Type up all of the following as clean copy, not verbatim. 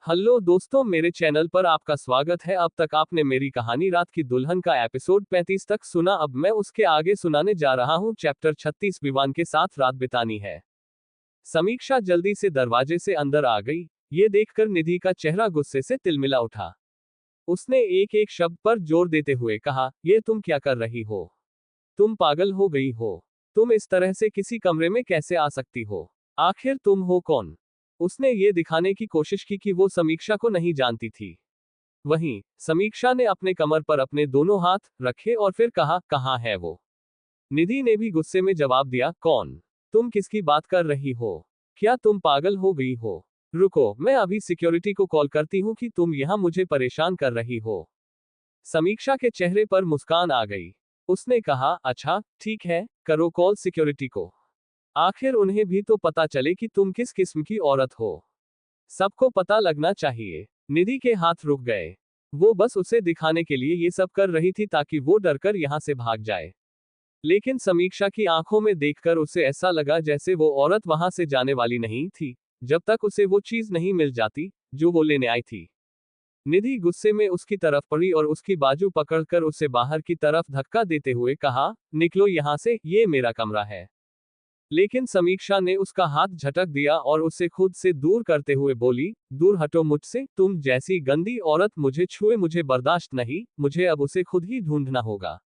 Hello दोस्तों, मेरे channel पर आपका स्वागत है। अब तक आपने मेरी कहानी रात की दुल्हन का एपिसोड 35 तक सुना। अब मैं उसके आगे सुनाने जा रहा हूँ। चैप्टर 36 विवान के साथ रात बितानी है। समीक्षा जल्दी से दरवाजे से अंदर आ गई। ये देखकर निधि का चेहरा गुस्से से तिलमिला उठा। उसने एक एक शब्द पर जोर देते हुए कहा, ये तुम क्या कर रही हो? तुम पागल हो गई हो? तुम इस तरह से किसी कमरे में कैसे आ सकती हो? आखिर तुम हो कौन? उसने ये दिखाने की कोशिश की कि वो समीक्षा को नहीं जानती थी। वहीं समीक्षा ने अपने कमर पर अपने दोनों हाथ रखे और फिर कहा, कहाँ है वो? निधि ने भी गुस्से में जवाब दिया, कौन? तुम किसकी बात कर रही हो? क्या तुम पागल हो गई हो? रुको, मैं अभी सिक्योरिटी को कॉल करती हूँ कि तुम यहाँ मुझे परेशान कर रही हो। समीक्षा के चेहरे पर मुस्कान आ गई। उसने कहा, अच्छा ठीक है, करो कॉल सिक्योरिटी को। आखिर उन्हें भी तो पता चले कि तुम किस किस्म की औरत हो। सबको पता लगना चाहिए। निधि के हाथ रुक गए। वो बस उसे दिखाने के लिए ये सब कर रही थी ताकि वो डरकर यहाँ से भाग जाए। लेकिन समीक्षा की आंखों में देखकर उसे ऐसा लगा जैसे वो औरत वहां से जाने वाली नहीं थी, जब तक उसे वो चीज नहीं मिल जाती जो वो लेने आई थी। निधि गुस्से में उसकी तरफ पड़ी और उसकी बाजू पकड़कर उसे बाहर की तरफ धक्का देते हुए कहा, निकलो यहाँ से, ये मेरा कमरा है। लेकिन समीक्षा ने उसका हाथ झटक दिया और उसे खुद से दूर करते हुए बोली, दूर हटो मुझसे, तुम जैसी गंदी औरत मुझे छुए मुझे बर्दाश्त नहीं, मुझे अब उसे खुद ही ढूंढना होगा।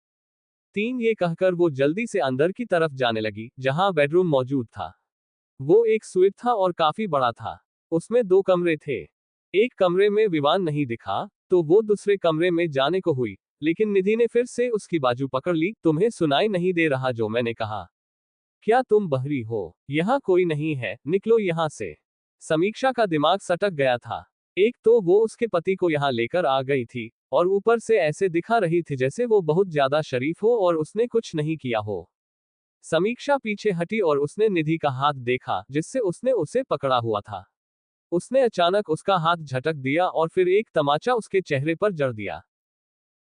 ये कहकर वो जल्दी से अंदर की तरफ जाने लगी, जहां बेडरूम मौजूद था। वो एक स्वीट था और काफी बड़ा था। उसमें दो कमरे थे। एक कमरे में विवान नहीं दिखा, तो वो दूसरे कमरे में जाने को हुई, लेकिन निधि ने फिर से उसकी बाजू पकड़ ली, तुम्हें सुनाई नहीं दे रहा जो मैंने कहा? क्या तुम बहरी हो? यहाँ कोई नहीं है, निकलो यहाँ से। समीक्षा का दिमाग सटक गया था। एक तो वो उसके पति को यहाँ लेकर आ गई थी, और ऊपर से ऐसे दिखा रही थी जैसे वो बहुत ज्यादा शरीफ हो और उसने कुछ नहीं किया हो। समीक्षा पीछे हटी और उसने निधि का हाथ देखा जिससे उसने उसे पकड़ा हुआ था। उसने अचानक उसका हाथ झटक दिया और फिर एक तमाचा उसके चेहरे पर जड़ दिया।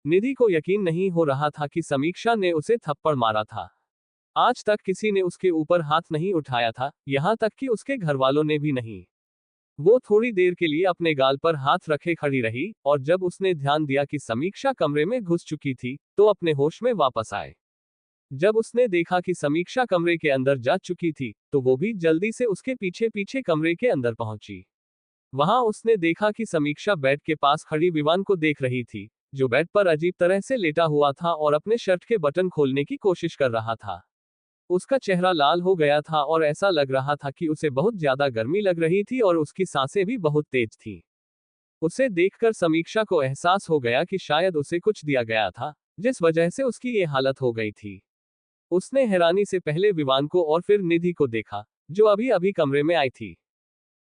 निधि को यकीन नहीं हो रहा था कि समीक्षा ने उसे थप्पड़ मारा था। आज तक किसी ने उसके ऊपर हाथ नहीं उठाया था, यहाँ तक कि उसके घरवालों ने भी नहीं। वो थोड़ी देर के लिए अपने गाल पर हाथ रखे खड़ी रही, और जब उसने ध्यान दिया कि समीक्षा कमरे में घुस चुकी थी, तो अपने होश में वापस आए। जब उसने देखा कि समीक्षा कमरे के अंदर जा चुकी थी, तो वो भी जल्दी से उसके पीछे पीछे कमरे के अंदर पहुंची। वहां उसने देखा कि समीक्षा बेड के पास खड़ी विवान को देख रही थी, जो बेड पर अजीब तरह से लेटा हुआ था और अपने शर्ट के बटन खोलने की कोशिश कर रहा था। उसका चेहरा लाल हो गया था और ऐसा लग रहा था कि उसे बहुत ज्यादा गर्मी लग रही थी और उसकी सांसें भी बहुत तेज थी। उसे देखकर समीक्षा को एहसास हो गया कि शायद उसे कुछ दिया गया था, जिस वजह से उसकी ये हालत हो गई थी। उसने हैरानी से पहले विवान को और फिर निधि को देखा, जो अभी अभी कमरे में आई थी।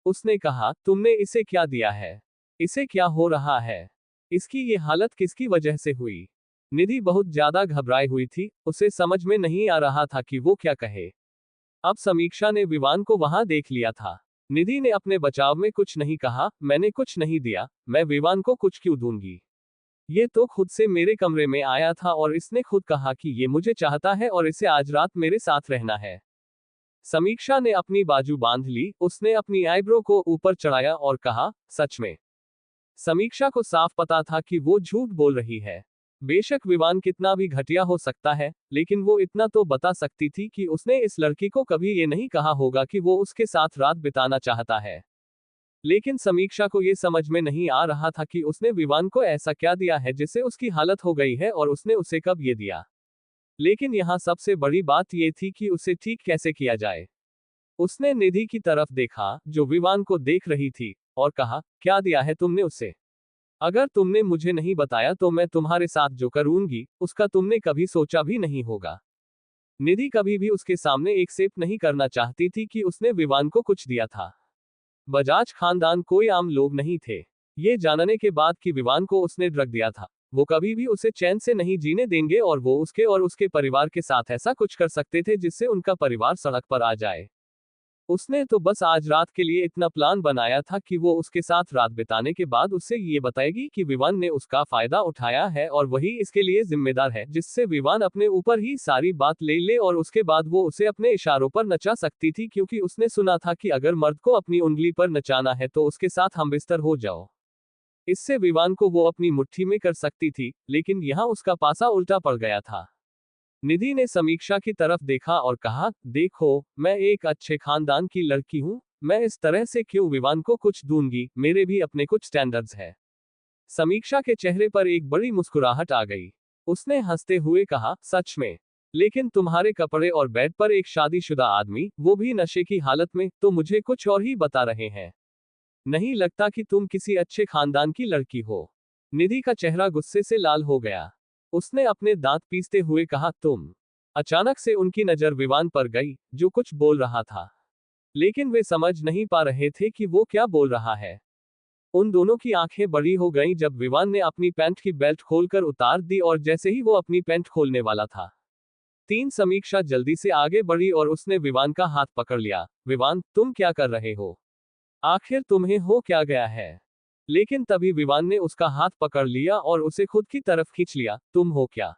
उसने कहा, तुमने इसे क्या दिया है? इसे क्या हो रहा है? इसकी ये हालत किसकी वजह से हुई? निधि बहुत ज्यादा घबराई हुई थी, उसे समझ में नहीं आ रहा था कि वो क्या कहे। अब समीक्षा ने विवान को वहां देख लिया था। निधि ने अपने बचाव में कुछ नहीं कहा, मैंने कुछ नहीं दिया, मैं विवान को कुछ क्यों दूंगी? ये तो खुद से मेरे कमरे में आया था और इसने खुद कहा कि ये मुझे चाहता है और इसे आज रात मेरे साथ रहना है। समीक्षा ने अपनी बाजू बांध ली, उसने अपनी आईब्रो को ऊपर चढ़ाया और कहा, सच में? समीक्षा को साफ पता था कि वो झूठ बोल रही है। बेशक विवान कितना भी घटिया हो सकता है, लेकिन वो इतना तो बता सकती थी कि उसने इस लड़की को कभी ये नहीं कहा होगा कि वो उसके साथ रात बिताना चाहता है। लेकिन समीक्षा को ये समझ में नहीं आ रहा था कि उसने विवान को ऐसा क्या दिया है जिससे उसकी हालत हो गई है और उसने उसे कब ये दिया। लेकिन यहाँ सबसे बड़ी बात ये थी कि उसे ठीक कैसे किया जाए। उसने निधि की तरफ देखा, जो विवान को देख रही थी, और कहा, क्या दिया है तुमने उसे? अगर तुमने मुझे नहीं बताया तो मैं तुम्हारे साथ जो करूंगी, उसका तुमने कभी सोचा भी नहीं होगा। निधि कभी भी उसके सामने एक्सेप्ट नहीं करना चाहती थी कि उसने विवान को कुछ दिया था। बजाज खानदान कोई आम लोग नहीं थे। ये जानने के बाद कि विवान को उसने ड्रग दिया था, वो कभी भी उसे चैन से नहीं जीने देंगे और वो उसके और उसके परिवार के साथ ऐसा कुछ कर सकते थे जिससे उनका परिवार सड़क पर आ जाए। उसने तो बस आज रात के लिए इतना प्लान बनाया था कि वो उसके साथ रात बिताने के बाद उससे ये बताएगी कि विवान ने उसका फायदा उठाया है और वही इसके लिए जिम्मेदार है, जिससे विवान अपने ऊपर ही सारी बात ले ले और उसके बाद वो उसे अपने इशारों पर नचा सकती थी, क्योंकि उसने सुना था कि अगर मर्द को अपनी उंगली पर नचाना है तो उसके साथ हमबिस्तर हो जाओ। इससे विवान को वो अपनी मुट्ठी में कर सकती थी, लेकिन यहाँ उसका पासा उल्टा पड़ गया था। निधि ने समीक्षा की तरफ देखा और कहा, देखो, मैं एक अच्छे खानदान की लड़की हूँ, मैं इस तरह से क्यों विवान को कुछ दूंगी, मेरे भी अपने कुछ स्टैंडर्ड्स है। समीक्षा के चेहरे पर एक बड़ी मुस्कुराहट आ गई। उसने हंसते हुए कहा, सच में? लेकिन तुम्हारे कपड़े और बेड पर एक शादीशुदा आदमी, वो भी नशे की हालत में, तो मुझे कुछ और ही बता रहे हैं। नहीं लगता कि तुम किसी अच्छे खानदान की लड़की हो। निधि का चेहरा गुस्से से लाल हो गया। उसने अपने दांत पीसते हुए कहा, तुम? अचानक से उनकी नजर विवान पर गई, जो कुछ बोल रहा था, लेकिन वे समझ नहीं पा रहे थे कि वो क्या बोल रहा है। उन दोनों की आंखें बड़ी हो गईं जब विवान ने अपनी पैंट की बेल्ट खोलकर उतार दी और जैसे ही वो अपनी पैंट खोलने वाला था, समीक्षा जल्दी से आगे बढ़ी और उसने विवान का हाथ पकड़ लिया। विवान, तुम क्या कर रहे हो? आखिर तुम्हें हो क्या गया है? लेकिन तभी विवान ने उसका हाथ पकड़ लिया और उसे खुद की तरफ खींच लिया। तुम हो क्या?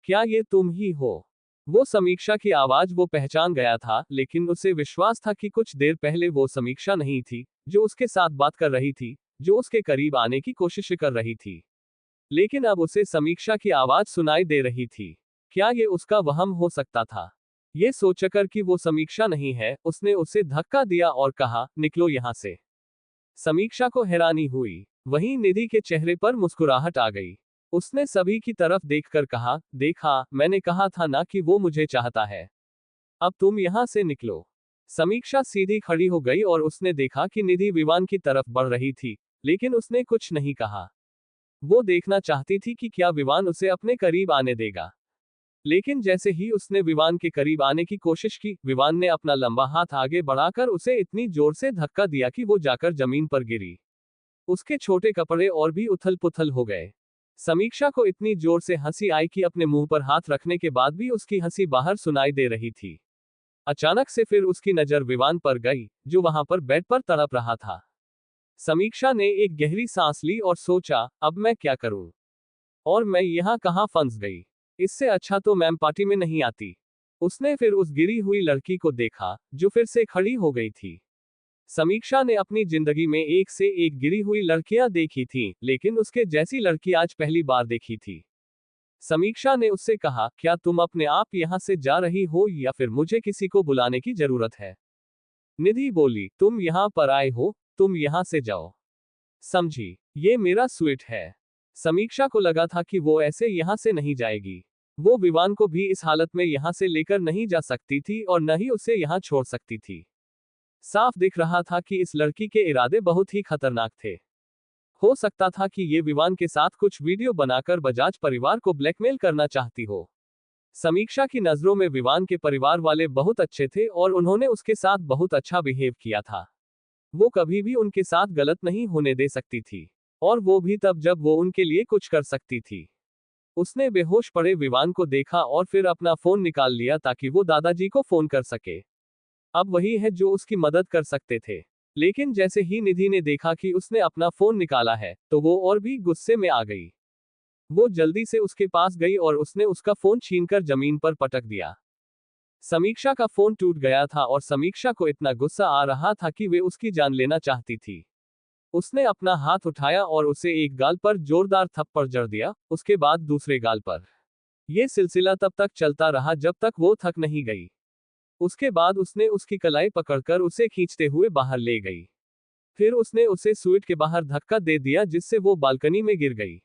क्या ये तुम ही हो? वो समीक्षा की आवाज वो पहचान गया था, लेकिन उसे विश्वास था कि कुछ देर पहले वो समीक्षा नहीं थी, जो उसके साथ बात कर रही थी, जो उसके करीब आने की कोशिश कर रही थी। लेकिन अब उसे समीक्षा की आवाज सुनाई दे रही थी। क्या ये उसका वहम हो सकता था? ये सोचकर कि वो समीक्षा नहीं है, उसने उसे धक्का दिया और कहा, निकलो यहां से। समीक्षा को हैरानी हुई। वहीं निधि के चेहरे पर मुस्कुराहट आ गई। उसने सभी की तरफ देखकर कहा, देखा, मैंने कहा था ना कि वो मुझे चाहता है। अब तुम यहां से निकलो। समीक्षा सीधी खड़ी हो गई और उसने देखा कि निधि विवान की तरफ बढ़ रही थी, लेकिन उसने कुछ नहीं कहा। वो देखना चाहती थी कि क्या विवान उसे अपने करीब आने देगा। लेकिन जैसे ही उसने विवान के करीब आने की कोशिश की, विवान ने अपना लंबा हाथ आगे बढ़ाकर उसे इतनी जोर से धक्का दिया कि वो जाकर जमीन पर गिरी। उसके छोटे कपड़े और भी उथल पुथल हो गए। समीक्षा को इतनी जोर से हंसी आई कि अपने मुंह पर हाथ रखने के बाद भी उसकी हंसी बाहर सुनाई दे रही थी। अचानक से फिर उसकी नजर विवान पर गई, जो वहां पर बेड पर तड़प रहा था। समीक्षा ने एक गहरी सांस ली और सोचा, अब मैं क्या करूं? और मैं यहाँ कहाँ फंस गई? इससे अच्छा तो मैम पार्टी में नहीं आती। उसने फिर उस गिरी हुई लड़की को देखा, जो फिर से खड़ी हो गई थी। समीक्षा ने अपनी जिंदगी में एक से एक गिरी हुई लड़कियां देखी थीं, लेकिन उसके जैसी लड़की आज पहली बार देखी थी। समीक्षा ने उससे कहा, क्या तुम अपने आप यहां से जा रही हो या फिर मुझे किसी को बुलाने की जरूरत है? निधि बोली, तुम यहां पर आए हो, तुम यहां से जाओ। समझी? ये मेरा स्वीट है। समीक्षा को लगा था कि वो ऐसे यहां से नहीं जाएगी। वो विवान को भी इस हालत में यहां से लेकर नहीं जा सकती थी और न ही उसे यहां छोड़ सकती थी। साफ दिख रहा था कि इस लड़की के इरादे बहुत ही खतरनाक थे। हो सकता था कि ये विवान के साथ कुछ वीडियो बनाकर बजाज परिवार को ब्लैकमेल करना चाहती हो। समीक्षा की नजरों में विवान के परिवार वाले बहुत अच्छे थे और उन्होंने उसके साथ बहुत अच्छा बिहेव किया था। वो कभी भी उनके साथ गलत नहीं होने दे सकती थी। और वो भी तब जब वो उनके लिए कुछ कर सकती थी। उसने बेहोश पड़े विवान को देखा और फिर अपना फोन निकाल लिया ताकि वो दादाजी को फोन कर सके। अब वही है जो उसकी मदद कर सकते थे। लेकिन जैसे ही निधि ने देखा कि उसने अपना फोन निकाला है, तो वो और भी गुस्से में आ गई। वो जल्दी से उसके पास गई और उसने उसका फोन छीनकर जमीन पर पटक दिया। समीक्षा का फोन टूट गया था और समीक्षा को इतना गुस्सा आ रहा था कि वे उसकी जान लेना चाहती थी। उसने अपना हाथ उठाया और उसे एक गाल पर जोरदार थप्पड़ जड़ दिया, उसके बाद दूसरे गाल पर। यह सिलसिला तब तक चलता रहा जब तक वो थक नहीं गई। उसके बाद उसने उसकी कलाई पकड़कर उसे खींचते हुए बाहर ले गई। फिर उसने उसे स्वीट के बाहर धक्का दे दिया जिससे वो बालकनी में गिर गई।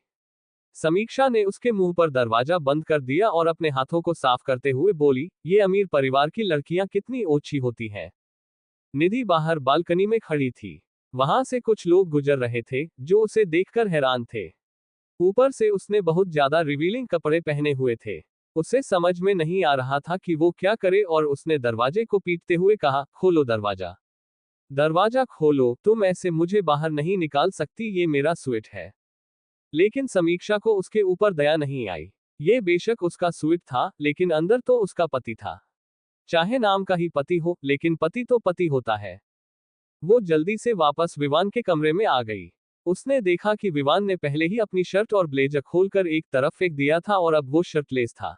समीक्षा ने उसके मुंह पर दरवाजा बंद कर दिया और अपने हाथों को साफ करते हुए बोली, ये अमीर परिवार की लड़कियां कितनी ओछी होती हैं। निधि बाहर बालकनी में खड़ी थी। वहां से कुछ लोग गुजर रहे थे, जो उसे देखकर हैरान थे। ऊपर से उसने बहुत ज्यादा रिवीलिंग कपड़े पहने हुए थे। उसे समझ में नहीं आ रहा था कि वो क्या करे और उसने दरवाजे को पीटते हुए कहा, खोलो दरवाजा। दरवाजा खोलो, तुम ऐसे मुझे बाहर नहीं निकाल सकती, ये मेरा स्वीट है। लेकिन समीक्षा को उसके ऊपर दया नहीं आई। ये बेशक उसका स्वीट था, लेकिन अंदर तो उसका पति था। चाहे नाम का ही पति हो, लेकिन पति तो पति होता है। वो जल्दी से वापस विवान के कमरे में आ गई। उसने देखा कि विवान ने पहले ही अपनी शर्ट और ब्लेजर खोलकर एक तरफ फेंक दिया था और अब वो शर्टलेस था।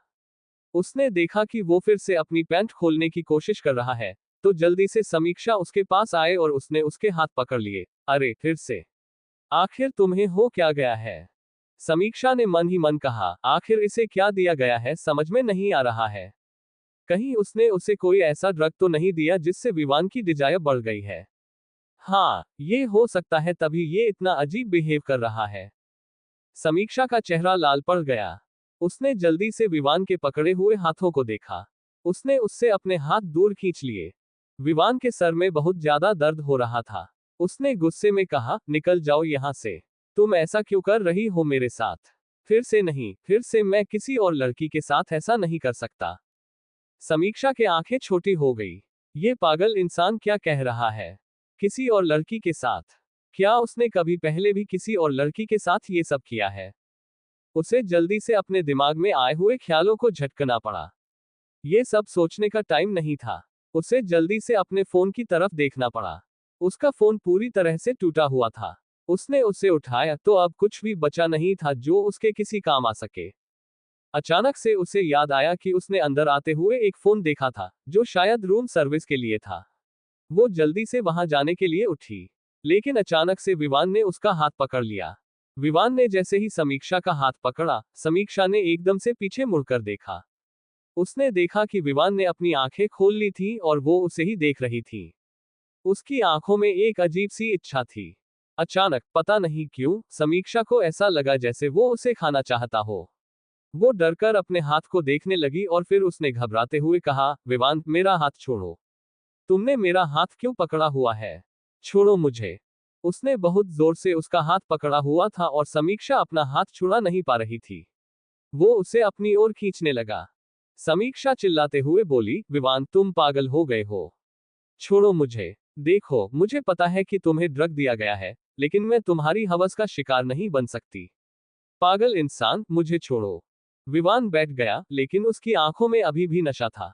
उसने देखा कि वो फिर से अपनी पैंट खोलने की कोशिश कर रहा है, तो जल्दी से समीक्षा उसके पास आए और उसने उसके हाथ पकड़ लिए। अरे, फिर से? आखिर तुम्हें हो क्या गया है? समीक्षा ने मन ही मन कहा, आखिर इसे क्या दिया गया है समझ में नहीं आ रहा है। कहीं उसने उसे कोई ऐसा ड्रग तो नहीं दिया जिससे विवान की डिजायर बढ़ गई है। हाँ, ये हो सकता है, तभी ये इतना अजीब बिहेव कर रहा है। समीक्षा का चेहरा लाल पड़ गया। उसने जल्दी से विवान के पकड़े हुए हाथों को देखा। उसने उससे अपने हाथ दूर खींच लिए। विवान के सर में बहुत ज्यादा दर्द हो रहा था। उसने गुस्से में कहा, निकल जाओ यहां से। तुम ऐसा क्यों कर रही हो मेरे साथ? फिर से नहीं, फिर से मैं किसी और लड़की के साथ ऐसा नहीं कर सकता। समीक्षा के आंखें छोटी हो गई। ये पागल इंसान क्या कह रहा है? किसी और लड़की के साथ? क्या उसने कभी पहले भी किसी और लड़की के साथ ये सब किया है? उसे जल्दी से अपने दिमाग में आए हुए ख्यालों को झटकना पड़ा। ये सब सोचने का टाइम नहीं था। उसे जल्दी से अपने फोन की तरफ देखना पड़ा। उसका फोन पूरी तरह से टूटा हुआ था। उसने उसे उठाया तो अब कुछ भी बचा नहीं था जो उसके किसी काम आ सके। अचानक से उसे याद आया कि उसने अंदर आते हुए एक फोन देखा था, जो शायद रूम सर्विस के लिए था। वो जल्दी से वहां जाने के लिए उठी, लेकिन अचानक से विवान ने उसका हाथ पकड़ लिया। विवान ने जैसे ही समीक्षा का हाथ पकड़ा, समीक्षा ने एकदम से पीछे मुड़कर देखा। उसने देखा कि विवान ने अपनी आंखें खोल ली थी और वो उसे ही देख रही थी। उसकी आंखों में एक अजीब सी इच्छा थी। अचानक, पता नहीं क्यों, समीक्षा को ऐसा लगा जैसे वो उसे खाना चाहता हो। वो डरकर अपने हाथ को देखने लगी और फिर उसने घबराते हुए कहा, विवान, मेरा हाथ छोड़ो। तुमने मेरा हाथ क्यों पकड़ा हुआ है? छोड़ो मुझे। उसने बहुत जोर से उसका हाथ पकड़ा हुआ था और समीक्षा अपना हाथ छुड़ा नहीं पा रही थी। वो उसे अपनी ओर खींचने लगा। समीक्षा चिल्लाते हुए बोली, विवान, तुम पागल हो गए हो। छोड़ो मुझे। देखो, मुझे पता है कि तुम्हें ड्रग दिया गया है, लेकिन मैं तुम्हारी हवस का शिकार नहीं बन सकती। पागल इंसान, मुझे छोड़ो। विवान बैठ गया, लेकिन उसकी आंखों में अभी भी नशा था।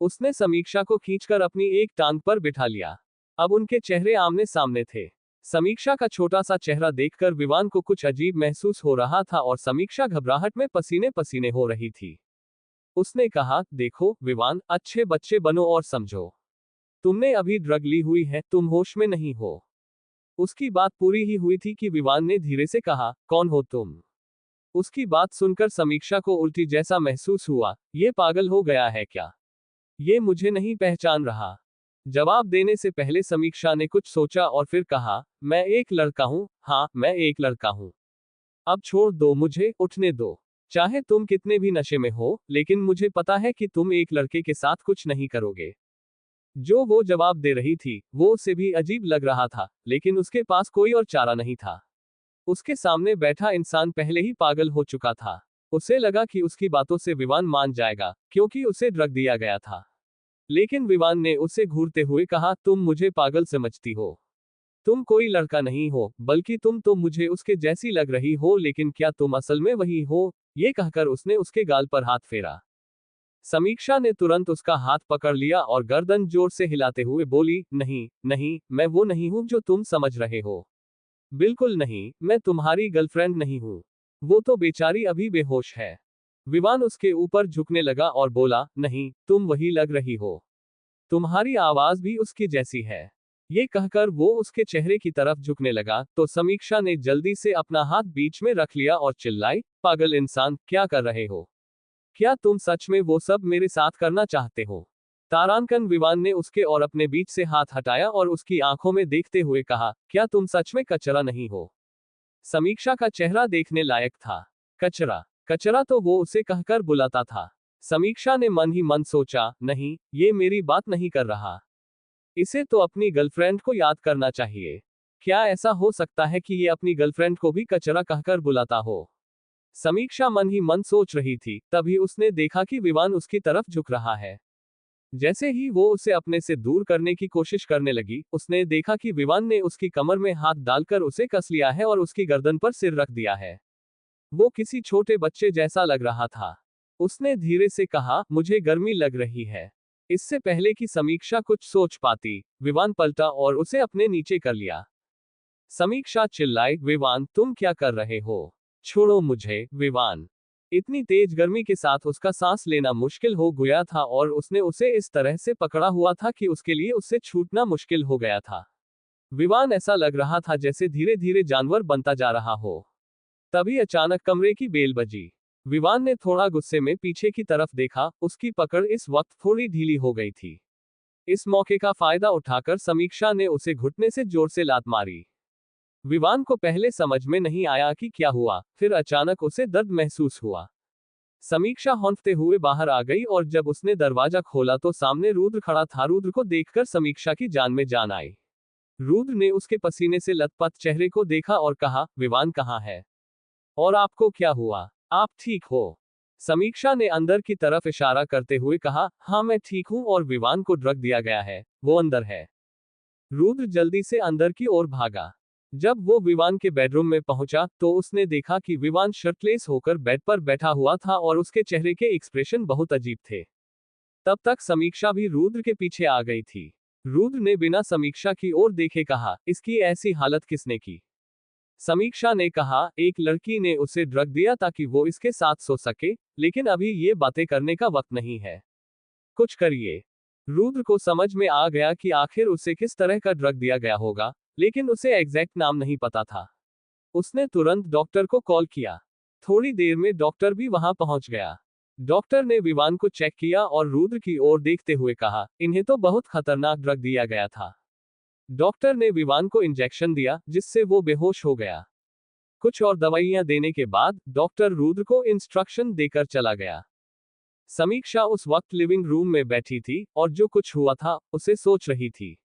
उसने समीक्षा को खींचकर अपनी एक टांग पर बिठा लिया। अब उनके चेहरे आमने सामने थे। समीक्षा का छोटा सा चेहरा देखकर विवान को कुछ अजीब महसूस हो रहा था और समीक्षा घबराहट में पसीने पसीने हो रही थी। उसने कहा, देखो विवान, अच्छे बच्चे बनो और समझो। तुमने अभी ड्रग ली हुई है, तुम होश में नहीं हो। उसकी बात पूरी ही हुई थी कि विवान ने धीरे से कहा, कौन हो तुम? उसकी बात सुनकर समीक्षा को उल्टी जैसा महसूस हुआ। ये पागल हो गया है क्या? ये मुझे नहीं पहचान रहा। जवाब देने से पहले समीक्षा ने कुछ सोचा और फिर कहा, मैं एक लड़का हूं, हाँ, मैं एक लड़का हूं। अब छोड़ दो मुझे, उठने दो। चाहे तुम कितने भी नशे में हो, लेकिन मुझे पता है कि तुम एक लड़के के साथ कुछ नहीं करोगे। जो वो जवाब दे रही थी, वो उसे भी अजीब लग रहा था, लेकिन उसके पास कोई और चारा नहीं था। उसके सामने बैठा इंसान पहले ही पागल हो चुका था। उसे लगा कि उसकी बातों से विवान मान जाएगा, क्योंकि उसे ड्रग दिया गया था। लेकिन विवान ने उसे घूरते हुए कहा, तुम मुझे पागल समझती हो। तुम कोई लड़का नहीं हो, बल्कि तुम तो मुझे उसके जैसी लग रही हो, लेकिन क्या तुम असल में वही हो? ये कहकर उसने उसके गाल पर हाथ फेरा। समीक्षा ने तुरंत उसका हाथ पकड़ लिया और गर्दन जोर से हिलाते हुए बोली, नहीं, नहीं, मैं वो नहीं हूं जो तुम समझ रहे हो। बिल्कुल नहीं, मैं तुम्हारी गर्लफ्रेंड नहीं हूं। वो तो बेचारी अभी बेहोश है। विवान उसके ऊपर झुकने लगा और बोला, नहीं, तुम वही लग रही हो। तुम्हारी आवाज भी उसकी जैसी है। ये कहकर वो उसके चेहरे की तरफ झुकने लगा, तो समीक्षा ने जल्दी से अपना हाथ बीच में रख लिया और चिल्लाई, पागल इंसान, क्या कर रहे हो? क्या तुम सच में वो सब मेरे साथ करना चाहते हो? तारांकन विवान ने उसके और अपने बीच से हाथ हटाया और उसकी आंखों में देखते हुए कहा, क्या तुम सच में कचरा नहीं हो? समीक्षा का चेहरा देखने लायक था। कचरा? कचरा तो वो उसे कहकर बुलाता था। समीक्षा ने मन ही मन सोचा, नहीं, ये मेरी बात नहीं कर रहा। इसे तो अपनी गर्लफ्रेंड को याद करना चाहिए। क्या ऐसा हो सकता है कि ये अपनी गर्लफ्रेंड को भी कचरा कहकर बुलाता हो? समीक्षा मन ही मन सोच रही थी, तभी उसने देखा कि विवान उसकी तरफ झुक रहा है। जैसे ही वो उसे अपने से दूर करने की कोशिश करने लगी, उसने देखा कि विवान ने उसकी कमर में हाथ डालकर उसे कस लिया है और उसकी गर्दन पर सिर रख दिया है। वो किसी छोटे बच्चे जैसा लग रहा था। उसने धीरे से कहा, मुझे गर्मी लग रही है। इससे पहले कि समीक्षा कुछ सोच पाती, विवान पलटा और उसे अपने नीचे कर लिया। समीक्षा चिल्लाई, विवान तुम क्या कर रहे हो? छोड़ो मुझे, विवान। इतनी तेज गर्मी के साथ उसका सांस लेना मुश्किल हो गया था और उसने उसे इस तरह से पकड़ा हुआ था कि उसके लिए उससे छूटना मुश्किल हो गया था। विवान ऐसा लग रहा था जैसे धीरे धीरे जानवर बनता जा रहा हो। तभी अचानक कमरे की बेल बजी। विवान ने थोड़ा गुस्से में पीछे की तरफ देखा, उसकी पकड़ इस वक्त थोड़ी ढीली हो गई थी। इस मौके का फायदा उठाकर समीक्षा ने उसे घुटने से जोर से लात मारी। विवान को पहले समझ में नहीं आया कि क्या हुआ, फिर अचानक उसे दर्द महसूस हुआ। समीक्षा हौंकते हुए बाहर आ गई और जब उसने दरवाजा खोला तो सामने रुद्र खड़ा था। रुद्र को देखकर समीक्षा की जान में जान आई। रुद्र ने उसके पसीने से लथपथ चेहरे को देखा और कहा, विवान कहाँ है? और आपको क्या हुआ? आप ठीक हो? समीक्षा ने अंदर की तरफ इशारा करते हुए कहा, हाँ मैं ठीक हूँ और विवान को ड्रग दिया गया है, वो अंदर है। रुद्र जल्दी से अंदर की ओर भागा। जब वो विवान के बेडरूम में पहुंचा तो उसने देखा कि विवान शर्टलेस होकर बेड पर बैठा हुआ था और उसके चेहरे के एक्सप्रेशन बहुत अजीब थे। तब तक समीक्षा भी रुद्र के पीछे आ गई थी। रुद्र ने बिना समीक्षा की ओर देखे कहा, इसकी ऐसी हालत किसने की? समीक्षा ने कहा, एक लड़की ने उसे ड्रग दिया ताकि वो इसके साथ सो सके, लेकिन अभी ये बातें करने का वक्त नहीं है। कुछ करिए। रुद्र को समझ में आ गया कि आखिर उसे किस तरह का ड्रग दिया गया होगा, लेकिन उसे एग्जैक्ट नाम नहीं पता था। उसने तुरंत डॉक्टर को कॉल किया। थोड़ी देर में डॉक्टर भी वहां पहुंच गया। डॉक्टर ने विवान को चेक किया और रुद्र की ओर देखते हुए कहा, इन्हें तो बहुत खतरनाक ड्रग दिया गया था। डॉक्टर ने विवान को इंजेक्शन दिया जिससे वो बेहोश हो गया। कुछ और दवाइयां देने के बाद डॉक्टर रुद्र को इंस्ट्रक्शन देकर चला गया। समीक्षा उस वक्त लिविंग रूम में बैठी थी और जो कुछ हुआ था उसे सोच रही थी।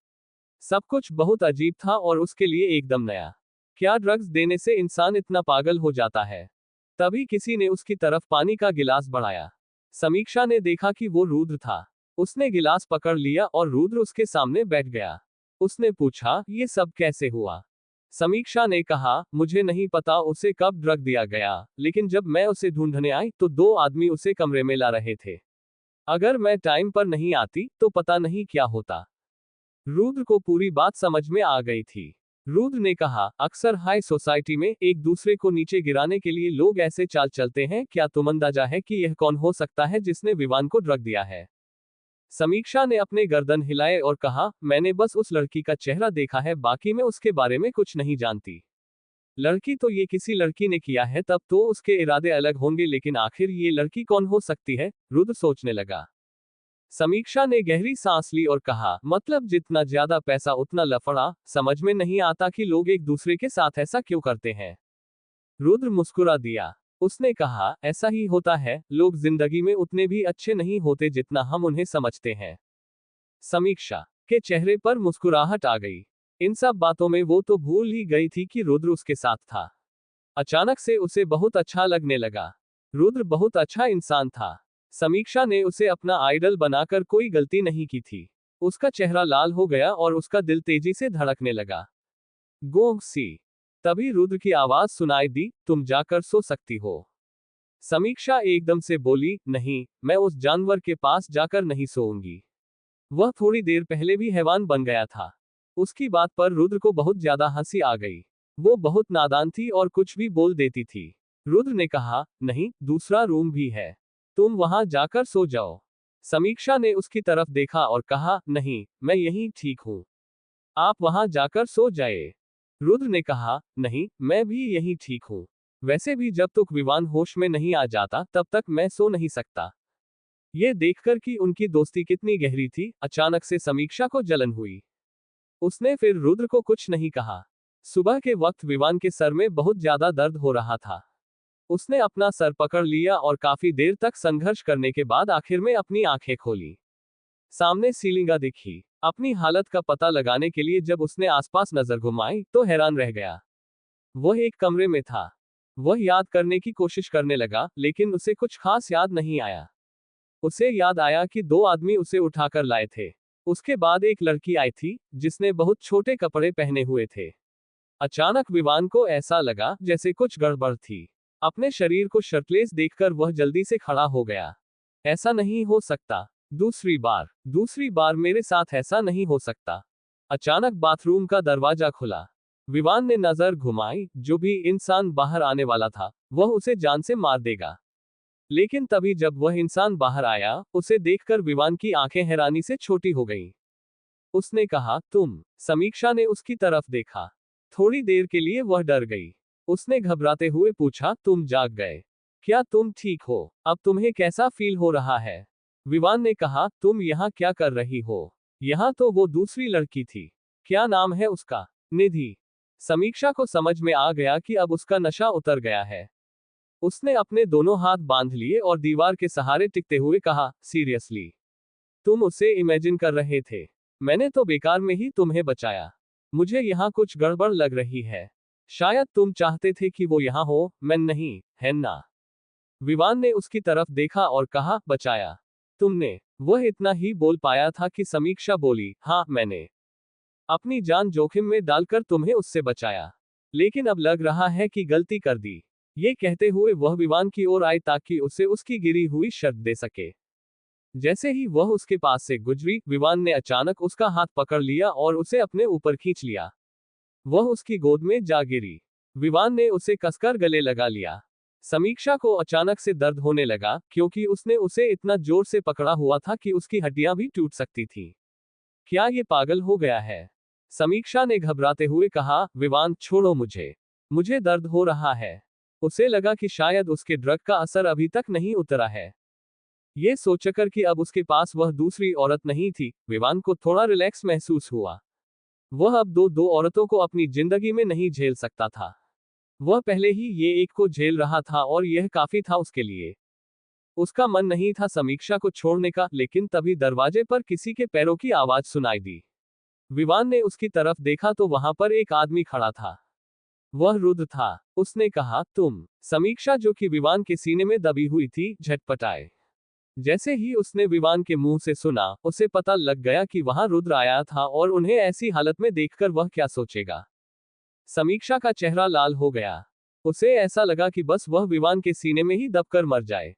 सब कुछ बहुत अजीब था और उसके लिए एकदम नया। क्या ड्रग्स देने से इंसान इतना पागल हो जाता है? तभी किसी ने उसकी तरफ पानी का गिलास बढ़ाया। समीक्षा ने देखा कि वो रुद्र था। उसने गिलास पकड़ लिया और रुद्र उसके सामने बैठ गया। उसने पूछा, ये सब कैसे हुआ? समीक्षा ने कहा, मुझे नहीं पता उसे कब ड्रग दिया गया, लेकिन जब मैं उसे ढूंढने आई तो दो आदमी उसे कमरे में ला रहे थे। अगर मैं टाइम पर नहीं आती तो पता नहीं क्या होता। रुद्र को पूरी बात समझ में आ गई थी। रुद्र ने कहा, अक्सर हाई सोसाइटी में एक दूसरे को नीचे गिराने के लिए लोग ऐसे चाल चलते हैं, क्या तुम अंदाजा है कि यह कौन हो सकता है जिसने विवान को ड्रग दिया है? समीक्षा ने अपने गर्दन हिलाए और कहा, मैंने बस उस लड़की का चेहरा देखा है, बाकी मैं उसके बारे में कुछ नहीं जानती। लड़की तो ये किसी लड़की ने किया है, तब तो उसके इरादे अलग होंगे, लेकिन आखिर ये लड़की कौन हो सकती है? रुद्र सोचने लगा। समीक्षा ने गहरी सांस ली और कहा, मतलब जितना ज्यादा पैसा उतना लफड़ा, समझ में नहीं आता कि लोग एक दूसरे के साथ ऐसा क्यों करते हैं। रुद्र मुस्कुरा दिया। उसने कहा, ऐसा ही होता है, लोग जिंदगी में उतने भी अच्छे नहीं होते जितना हम उन्हें समझते हैं। समीक्षा के चेहरे पर मुस्कुराहट आ गई। इन सब बातों में वो तो भूल ही गई थी कि रुद्र उसके साथ था। अचानक से उसे बहुत अच्छा लगने लगा। रुद्र बहुत अच्छा इंसान था। समीक्षा ने उसे अपना आइडल बनाकर कोई गलती नहीं की थी। उसका चेहरा लाल हो गया और उसका दिल तेजी से धड़कने लगा। गो सी। तभी रुद्र की आवाज सुनाई दी, तुम जाकर सो सकती हो। समीक्षा एकदम से बोली, नहीं, मैं उस जानवर के पास जाकर नहीं सोऊंगी। वह थोड़ी देर पहले भी हैवान बन गया था। उसकी बात पर रुद्र को बहुत ज्यादा हंसी आ गई। वो बहुत नादान थी और कुछ भी बोल देती थी। रुद्र ने कहा, नहीं, दूसरा रूम भी है, तुम वहां जाकर सो जाओ। समीक्षा ने उसकी तरफ देखा और कहा, नहीं, मैं यहीं ठीक हूं, आप वहां जाकर सो जाए। रुद्र ने कहा, नहीं, मैं भी यहीं ठीक हूं। वैसे भी जब तक विवान होश में नहीं आ जाता तब तक मैं सो नहीं सकता। ये देखकर कि उनकी दोस्ती कितनी गहरी थी, अचानक से समीक्षा को जलन हुई। उसने फिर रुद्र को कुछ नहीं कहा। सुबह के वक्त विवान के सर में बहुत ज्यादा दर्द हो रहा था। उसने अपना सर पकड़ लिया और काफी देर तक संघर्ष करने के बाद आखिर में अपनी आंखें खोली। सामने सीलिंगा दिखी। अपनी हालत का पता लगाने के लिए जब उसने आसपास नजर घुमाई तो हैरान रह गया। वह एक कमरे में था। वह याद करने की कोशिश करने लगा, लेकिन उसे कुछ खास याद नहीं आया। उसे याद आया कि दो आदमी उसे उठाकर लाए थे। उसके बाद एक लड़की आई थी जिसने बहुत छोटे कपड़े पहने हुए थे। अचानक विवान को ऐसा लगा जैसे कुछ गड़बड़ थी। अपने शरीर को शर्टलेस देखकर वह जल्दी से खड़ा हो गया। ऐसा नहीं हो सकता। दूसरी बार मेरे साथ ऐसा नहीं हो सकता। अचानक बाथरूम का दरवाजा खुला। विवान ने नजर घुमाई, जो भी इंसान बाहर आने वाला था वह उसे जान से मार देगा। लेकिन तभी जब वह इंसान बाहर आया, उसे देखकर विवान की आंखें हैरानी से छोटी हो गईं। उसने कहा, तुम। समीक्षा ने उसकी तरफ देखा। थोड़ी देर के लिए वह डर गई। उसने घबराते हुए पूछा, तुम जाग गए? क्या तुम ठीक हो? अब तुम्हें कैसा फील हो रहा है? विवान ने कहा, तुम यहाँ क्या कर रही हो? यहाँ तो वो दूसरी लड़की थी। क्या नाम है उसका? निधि। समीक्षा को समझ में आ गया कि अब उसका नशा उतर गया है। उसने अपने दोनों हाथ बांध लिए और दीवार के सहारे टिकते हुए कहा, सीरियसली? तुम उसे इमेजिन कर रहे थे? मैंने तो बेकार में ही तुम्हें बचाया। मुझे यहाँ कुछ गड़बड़ लग रही है। शायद तुम चाहते थे कि वो यहाँ हो, मैं नहीं, है ना? विवान ने उसकी तरफ देखा और कहा, बचाया? तुमने? वह इतना ही बोल पाया था कि समीक्षा बोली, हाँ, मैंने अपनी जान जोखिम में डालकर तुम्हें उससे बचाया। लेकिन अब लग रहा है कि गलती कर दी। ये कहते हुए वह विवान की ओर आई ताकि उसे उसकी गिरी हुई शर्त दे सके। जैसे ही वह उसके पास से गुजरी, विवान ने अचानक उसका हाथ पकड़ लिया और उसे अपने ऊपर खींच लिया। वह उसकी गोद में जा गिरी। विवान ने उसे कसकर गले लगा लिया। समीक्षा को अचानक से दर्द होने लगा, क्योंकि उसने उसे इतना जोर से पकड़ा हुआ था कि उसकी हड्डियां भी टूट सकती थी। क्या ये पागल हो गया है? समीक्षा ने घबराते हुए कहा, विवान, छोड़ो मुझे। मुझे दर्द हो रहा है। उसे लगा कि शायद उसके ड्रग का असर अभी तक नहीं उतरा है। ये सोचकर कि अब उसके पास वह दूसरी औरत नहीं थी, विवान को थोड़ा रिलैक्स महसूस हुआ। वह अब दो औरतों को अपनी जिंदगी में नहीं झेल सकता था। वह पहले ही ये एक को झेल रहा था और यह काफी था उसके लिए। उसका मन नहीं था समीक्षा को छोड़ने का, लेकिन तभी दरवाजे पर किसी के पैरों की आवाज सुनाई दी। विवान ने उसकी तरफ देखा तो वहां पर एक आदमी खड़ा था। वह रुद्र था। उसने कहा, तुम? समीक्षा, जो कि विवान के सीने में दबी हुई थी, झटपटाए। जैसे ही उसने विवान के मुंह से सुना, उसे पता लग गया कि वहां रुद्र आया था और उन्हें ऐसी हालत में देखकर वह क्या सोचेगा। समीक्षा का चेहरा लाल हो गया। उसे ऐसा लगा कि बस वह विवान के सीने में ही दबकर मर जाए।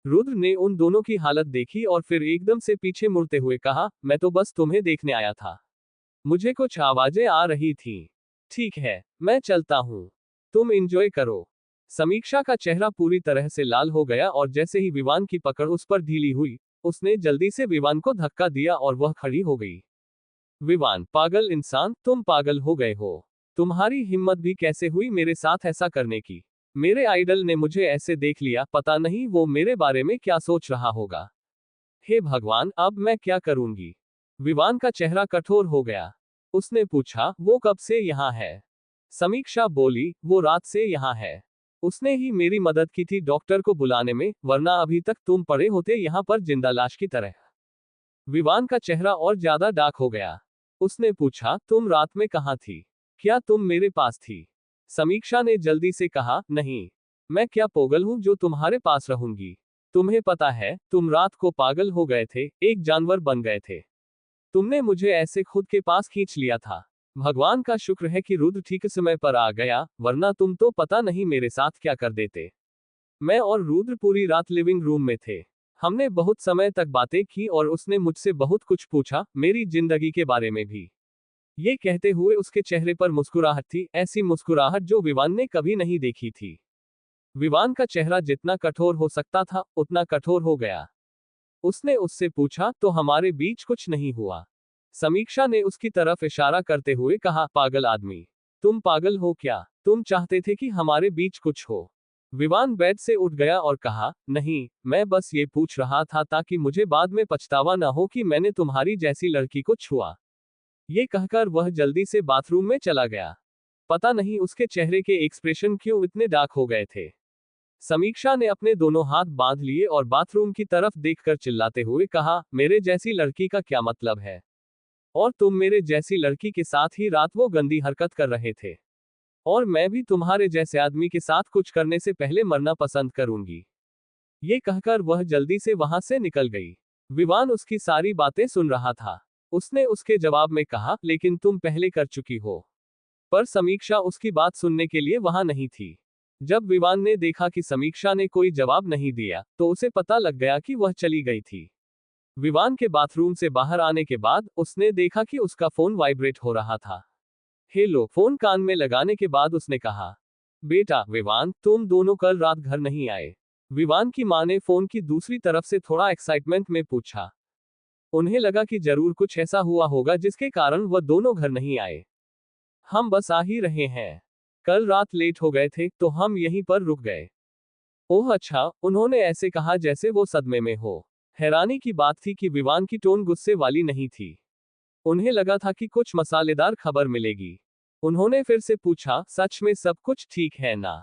रुद्र ने उन दोनों की हालत देखी और फिर एकदम से पीछे मुड़ते हुए कहा, मैं तो बस तुम्हें देखने आया था। मुझे कुछ आवाजें आ रही थीं। ठीक है, मैं चलता हूं। तुम एंजॉय करो। समीक्षा का चेहरा पूरी तरह से लाल हो गया और जैसे ही विवान की पकड़ उस पर ढीली हुई, उसने जल्दी से विवान को धक्का दिया और वह खड़ी हो गई। विवान, पागल इंसान, तुम पागल हो गए हो। तुम्हारी हिम्मत भी कैसे हुई मेरे साथ ऐसा करने की? मेरे आइडल ने मुझे ऐसे देख लिया, पता नहीं वो मेरे बारे में क्या सोच रहा होगा। हे भगवान, अब मैं क्या करूंगी? विवान का चेहरा कठोर हो गया। उसने पूछा, वो कब से यहाँ है? समीक्षा बोली, वो रात से यहाँ है। उसने ही मेरी मदद की थी डॉक्टर को बुलाने में, वरना अभी तक तुम पड़े होते यहाँ पर जिंदा लाश की तरह। विवान का चेहरा और ज्यादा डार्क हो गया। उसने पूछा, तुम रात में कहाँ थी? क्या तुम मेरे पास थी? समीक्षा ने जल्दी से कहा, नहीं। मैं क्या पोगल हूं जो तुम्हारे पास रहूंगी? तुम्हें पता है, तुम रात को पागल हो गए थे, एक जानवर बन गए थे। तुमने मुझे ऐसे खुद के पास खींच लिया था। भगवान का शुक्र है कि रुद्र ठीक समय पर आ गया, वरना तुम तो पता नहीं मेरे साथ क्या कर देते। मैं और रुद्र पूरी रात लिविंग रूम में थे। हमने बहुत समय तक बातें की और उसने मुझसे बहुत कुछ पूछा, मेरी जिंदगी के बारे में भी। ये कहते हुए उसके चेहरे पर मुस्कुराहट थी, ऐसी मुस्कुराहट जो विवान ने कभी नहीं देखी थी। विवान का चेहरा जितना कठोर हो सकता था, उतना कठोर हो गया। उसने उससे पूछा, तो हमारे बीच कुछ नहीं हुआ? समीक्षा ने उसकी तरफ इशारा करते हुए कहा, पागल आदमी, तुम पागल हो क्या? तुम चाहते थे कि हमारे बीच कुछ हो? विवान बेड से उठ गया और कहा, नहीं, मैं बस ये पूछ रहा था ताकि मुझे बाद में पछतावा न हो कि मैंने तुम्हारी जैसी लड़की को छुआ। ये कहकर वह जल्दी से बाथरूम में चला गया। पता नहीं उसके चेहरे के एक्सप्रेशन क्यों इतने डार्क हो गए थे। समीक्षा ने अपने दोनों हाथ बांध लिए और बाथरूम की तरफ देखकर चिल्लाते हुए कहा, मेरे जैसी लड़की का क्या मतलब है? और तुम मेरे जैसी लड़की के साथ ही रात वो गंदी हरकत कर रहे थे। और मैं भी तुम्हारे जैसे आदमी के साथ कुछ करने से पहले मरना पसंद करूंगी। ये कहकर वह जल्दी से वहां से निकल गई। विवान उसकी सारी बातें सुन रहा था। उसने उसके जवाब में कहा, लेकिन तुम पहले कर चुकी हो। पर समीक्षा उसकी बात सुनने के लिए वहां नहीं थी। जब विवान ने देखा कि समीक्षा ने कोई जवाब नहीं दिया, तो उसे पता लग गया कि वह चली गई थी। विवान के बाथरूम से बाहर आने के बाद उसने देखा कि उसका फोन वाइब्रेट हो रहा था। हेलो, फोन कान में लगाने के बाद उसने कहा, बेटा विवान, तुम दोनों कल रात घर नहीं आए? विवान की मां ने फोन की दूसरी तरफ से थोड़ा एक्साइटमेंट में पूछा। उन्हें लगा कि जरूर कुछ ऐसा हुआ होगा जिसके कारण वह दोनों घर नहीं आए। हम बस आ ही रहे हैं। कल रात लेट हो गए थे तो हम यहीं पर रुक गए। ओह अच्छा, उन्होंने ऐसे कहा जैसे वो सदमे में हो। हैरानी की बात थी कि विवान की टोन गुस्से वाली नहीं थी। उन्हें लगा था कि कुछ मसालेदार खबर मिलेगी। उन्होंने फिर से पूछा, सच में सब कुछ ठीक है ना?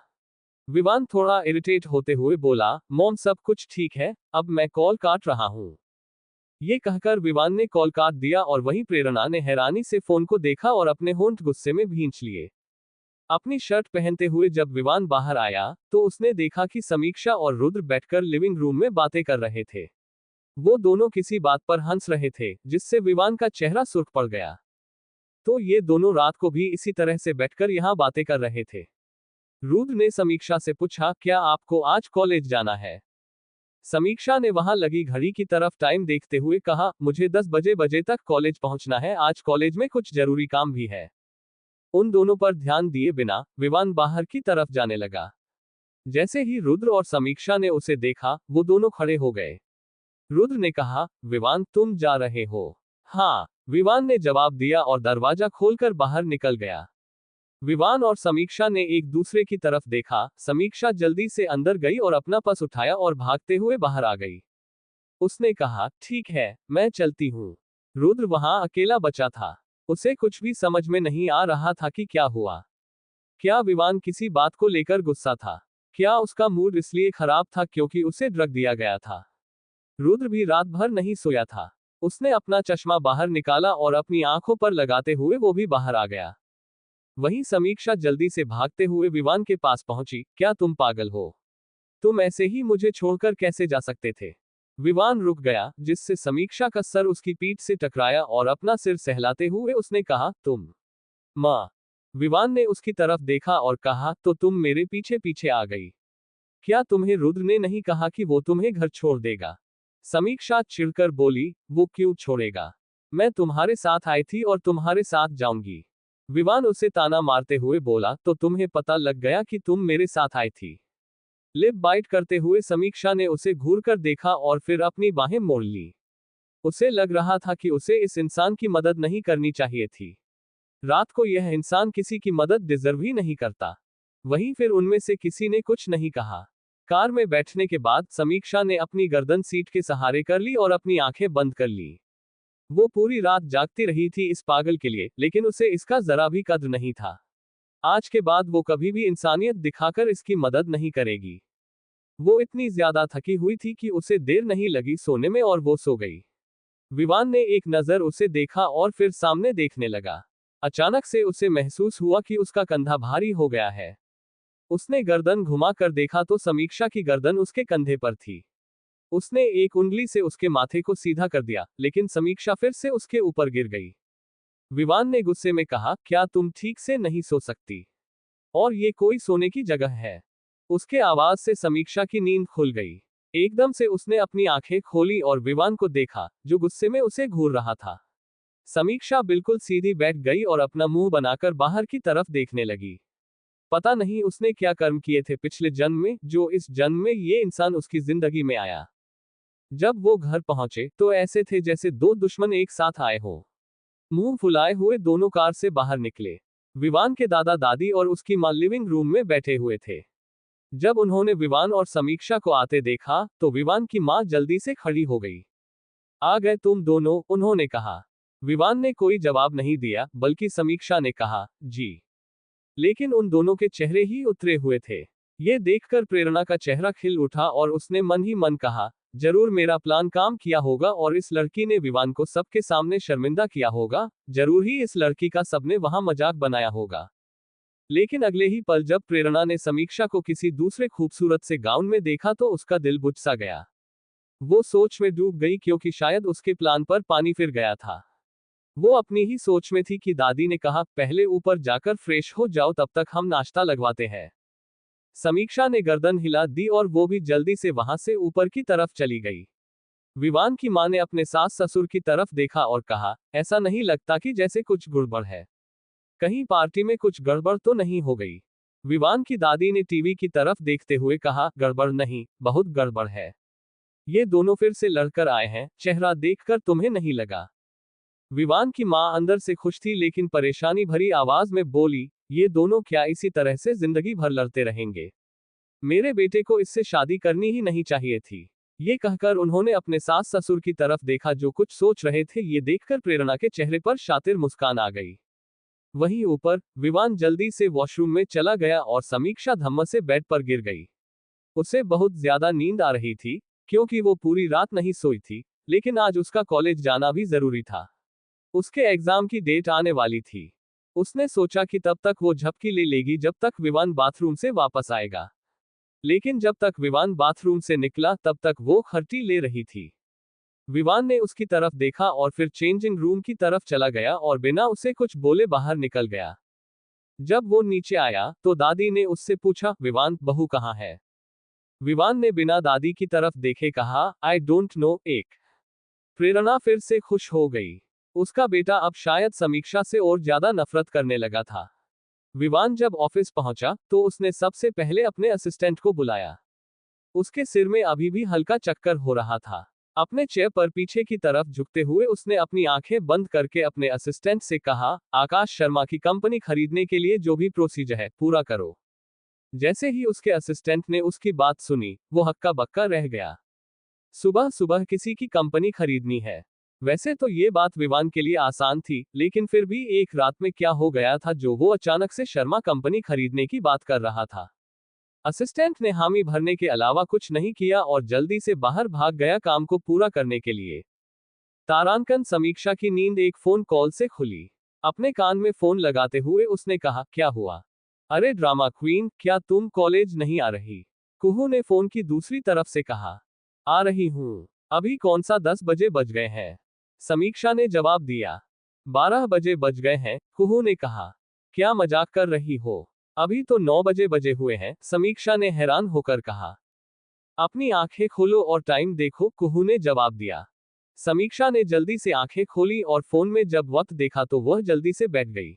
विवान थोड़ा इरिटेट होते हुए बोला, मॉम सब कुछ ठीक है, अब मैं कॉल काट रहा हूँ। ये कहकर विवान ने कॉल काट दिया और वहीं प्रेरणा ने हैरानी से फोन को देखा और अपने होंठ गुस्से में भींच लिए। अपनी शर्ट पहनते हुए जब विवान बाहर आया तो उसने देखा कि समीक्षा और रुद्र बैठकर लिविंग रूम में बातें कर रहे थे। वो दोनों किसी बात पर हंस रहे थे जिससे विवान का चेहरा सुर्ख पड़ गया। तो ये दोनों रात को भी इसी तरह से बैठकर यहाँ बातें कर रहे थे। रुद्र ने समीक्षा से पूछा, क्या आपको आज कॉलेज जाना है? समीक्षा ने वहां लगी घड़ी की तरफ टाइम देखते हुए कहा, मुझे 10 बजे तक कॉलेज पहुंचना है, आज कॉलेज में कुछ जरूरी काम भी है। उन दोनों पर ध्यान दिए बिना विवान बाहर की तरफ जाने लगा। जैसे ही रुद्र और समीक्षा ने उसे देखा, वो दोनों खड़े हो गए। रुद्र ने कहा, विवान तुम जा रहे हो? हाँ, विवान ने जवाब दिया और दरवाजा खोलकर बाहर निकल गया। विवान और समीक्षा ने एक दूसरे की तरफ देखा। समीक्षा जल्दी से अंदर गई और अपना पर्स उठाया और भागते हुए बाहर आ गई। उसने कहा, ठीक है, मैं चलती हूँ। रुद्र वहां अकेला बचा था। उसे कुछ भी समझ में नहीं आ रहा था कि क्या हुआ। क्या विवान किसी बात को लेकर गुस्सा था? क्या उसका मूड इसलिए खराब था क्योंकि उसे ड्रग दिया गया था? रुद्र भी रात भर नहीं सोया था। उसने अपना चश्मा बाहर निकाला और अपनी आंखों पर लगाते हुए वो भी बाहर आ गया। वहीं समीक्षा जल्दी से भागते हुए विवान के पास पहुंची। क्या तुम पागल हो? तुम ऐसे ही मुझे छोड़कर कैसे जा सकते थे? विवान रुक गया, जिससे समीक्षा का सर उसकी पीठ से टकराया और अपना सिर सहलाते हुए उसने कहा, तुम? माँ। विवान ने उसकी तरफ देखा और कहा, तो तुम मेरे पीछे पीछे आ गई? क्या तुम्हें रुद्र ने नहीं कहा कि वो तुम्हें घर छोड़ देगा? समीक्षा चिढ़कर बोली, वो क्यों छोड़ेगा? मैं तुम्हारे साथ आई थी और तुम्हारे साथ जाऊंगी। विवान उसे ताना मारते हुए बोला, तो तुम्हें पता लग गया कि तुम मेरे साथ आई थी? लिप बाइट करते हुए समीक्षा ने उसे घूरकर देखा और फिर अपनी बाहें मोड़ ली। उसे लग रहा था कि उसे इस इंसान की मदद नहीं करनी चाहिए थी। रात को यह इंसान किसी की मदद डिजर्व ही नहीं करता। वहीं फिर उनमें से किसी ने कुछ नहीं कहा। कार में बैठने के बाद समीक्षा ने अपनी गर्दन सीट के सहारे कर ली और अपनी आंखें बंद कर ली। वो पूरी रात जागती रही थी इस पागल के लिए, लेकिन उसे इसका जरा भी कद्र नहीं था। आज के बाद वो कभी भी इंसानियत दिखाकर इसकी मदद नहीं करेगी। वो इतनी ज्यादा थकी हुई थी कि उसे देर नहीं लगी सोने में और वो सो गई। विवान ने एक नजर उसे देखा और फिर सामने देखने लगा। अचानक से उसे महसूस हुआ कि उसका कंधा भारी हो गया है। उसने गर्दन घुमा कर देखा तो समीक्षा की गर्दन उसके कंधे पर थी। उसने एक उंगली से उसके माथे को सीधा कर दिया, लेकिन समीक्षा फिर से उसके ऊपर गिर गई। विवान ने गुस्से में कहा, क्या तुम ठीक से नहीं सो सकती? और ये कोई सोने की जगह है? उसके आवाज से समीक्षा की नींद खुल गई। एकदम से उसने अपनी आंखें खोली और विवान को देखा, जो गुस्से में उसे घूर रहा था। समीक्षा बिल्कुल सीधी बैठ गई और अपना मुंह बनाकर बाहर की तरफ देखने लगी। पता नहीं उसने क्या कर्म किए थे पिछले जन्म में, जो इस जन्म में ये इंसान उसकी जिंदगी में आया। जब वो घर पहुंचे तो ऐसे थे जैसे दो दुश्मन एक साथ आए हो। मुंह फुलाए हुए दोनों कार से बाहर निकले। विवान के दादा दादी और उसकी मां लिविंग रूम में बैठे हुए थे। जब उन्होंने विवान और समीक्षा को आते देखा तो विवान की मां जल्दी से खड़ी हो गई। आ गए तुम दोनों, उन्होंने कहा। विवान ने कोई जवाब नहीं दिया, बल्कि समीक्षा ने कहा, जी। लेकिन उन दोनों के चेहरे ही उतरे हुए थे। ये देखकर प्रेरणा का चेहरा खिल उठा और उसने मन ही मन कहा, जरूर मेरा प्लान काम किया होगा और इस लड़की ने विवान को सबके सामने शर्मिंदा किया होगा। जरूर ही इस लड़की का सबने वहां मजाक बनाया होगा। लेकिन अगले ही पल जब प्रेरणा ने समीक्षा को किसी दूसरे खूबसूरत से गाउन में देखा तो उसका दिल बुझ सा गया। वो सोच में डूब गई क्योंकि शायद उसके प्लान पर पानी फिर गया था। वो अपनी ही सोच में थी कि दादी ने कहा, पहले ऊपर जाकर फ्रेश हो जाओ, तब तक हम नाश्ता लगवाते हैं। समीक्षा ने गर्दन हिला दी और वो भी जल्दी से वहां से ऊपर की तरफ चली गई। विवान की मां ने अपने सास ससुर की तरफ देखा और कहा, ऐसा नहीं लगता कि जैसे कुछ गड़बड़ है। कहीं पार्टी में कुछ गड़बड़ तो नहीं हो गई। विवान की दादी ने टीवी की तरफ देखते हुए कहा, गड़बड़ नहीं, बहुत गड़बड़ है। ये दोनों फिर से लड़कर आए हैं, चेहरा देखकर तुम्हें नहीं लगा? विवान की मां अंदर से खुश थी लेकिन परेशानी भरी आवाज में बोली, ये दोनों क्या इसी तरह से जिंदगी भर लड़ते रहेंगे? मेरे बेटे को इससे शादी करनी ही नहीं चाहिए थी। ये कहकर उन्होंने अपने सास ससुर की तरफ देखा जो कुछ सोच रहे थे। ये देखकर प्रेरणा के चेहरे पर शातिर मुस्कान आ गई। वहीं ऊपर विवान जल्दी से वॉशरूम में चला गया और समीक्षा धम्म से बेड पर गिर गई। उसे बहुत ज्यादा नींद आ रही थी क्योंकि वो पूरी रात नहीं सोई थी, लेकिन आज उसका कॉलेज जाना भी जरूरी था। उसके एग्जाम की डेट आने वाली थी। उसने सोचा कि तब तक वो झपकी ले लेगी जब तक विवान बाथरूम से वापस आएगा। लेकिन जब तक विवान बाथरूम से निकला तब तक वो खर्टी ले रही थी। विवान ने उसकी तरफ देखा और फिर चेंजिंग रूम की तरफ चला गया और बिना उसे कुछ बोले बाहर निकल गया। जब वो नीचे आया तो दादी ने उससे पूछा, विवान, बहू कहाँ है? विवान ने बिना दादी की तरफ देखे कहा, आई डोंट नो। एक प्रेरणा फिर से खुश हो गई। उसका बेटा अब शायद समीक्षा से और ज्यादा नफरत करने लगा था। विवान जब ऑफिस पहुंचा तो उसने सबसे पहले अपने असिस्टेंट को बुलाया। उसके सिर में अभी भी हल्का चक्कर हो रहा था। अपने चेयर पर पीछे की तरफ झुकते हुए उसने अपनी आंखें बंद करके अपने असिस्टेंट से कहा, आकाश शर्मा की कंपनी खरीदने के लिए जो भी प्रोसीजर है पूरा करो। जैसे ही उसके असिस्टेंट ने उसकी बात सुनी, वो हक्का बक्का रह गया। सुबह सुबह किसी की कंपनी खरीदनी है? वैसे तो ये बात विवान के लिए आसान थी, लेकिन फिर भी एक रात में क्या हो गया था जो वो अचानक से शर्मा कंपनी खरीदने की बात कर रहा था। असिस्टेंट ने हामी भरने के अलावा कुछ नहीं किया और जल्दी से बाहर भाग गया काम को पूरा करने के लिए। तारांकन समीक्षा की नींद एक फोन कॉल से खुली। अपने कान में फोन लगाते हुए उसने कहा, क्या हुआ? अरे ड्रामा क्वीन, क्या तुम कॉलेज नहीं आ रही? कुहू ने फोन की दूसरी तरफ से कहा। आ रही हूं। अभी कौन सा 10 बजे बज गए हैं? समीक्षा ने जवाब दिया। 12 बजे बज गए हैं, कुहू ने कहा। क्या मजाक कर रही हो? अभी तो 9 बजे बजे हुए हैं, समीक्षा ने हैरान होकर कहा। अपनी आंखें खोलो और टाइम देखो, कुहू ने जवाब दिया। समीक्षा ने जल्दी से आंखें खोली और फोन में जब वक्त देखा तो वह जल्दी से बैठ गई।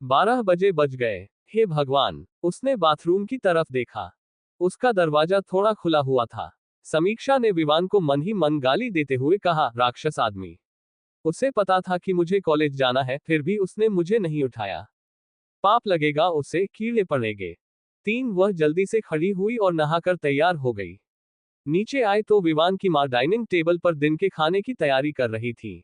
12 बजे बज गए। हे भगवान, उसने बाथरूम की तरफ देखा। उसका दरवाजा थोड़ा खुला हुआ था। समीक्षा ने विवान को मन ही मन गाली देते हुए कहा, राक्षस आदमी। उसे पता था कि मुझे कॉलेज जाना है, फिर भी उसने मुझे नहीं उठाया। पाप लगेगा उसे, कीड़े पड़ेंगे। 3 वह जल्दी से खड़ी हुई और नहाकर तैयार हो गई। नीचे आए तो विवान की मां डाइनिंग टेबल पर दिन के खाने की तैयारी कर रही थी।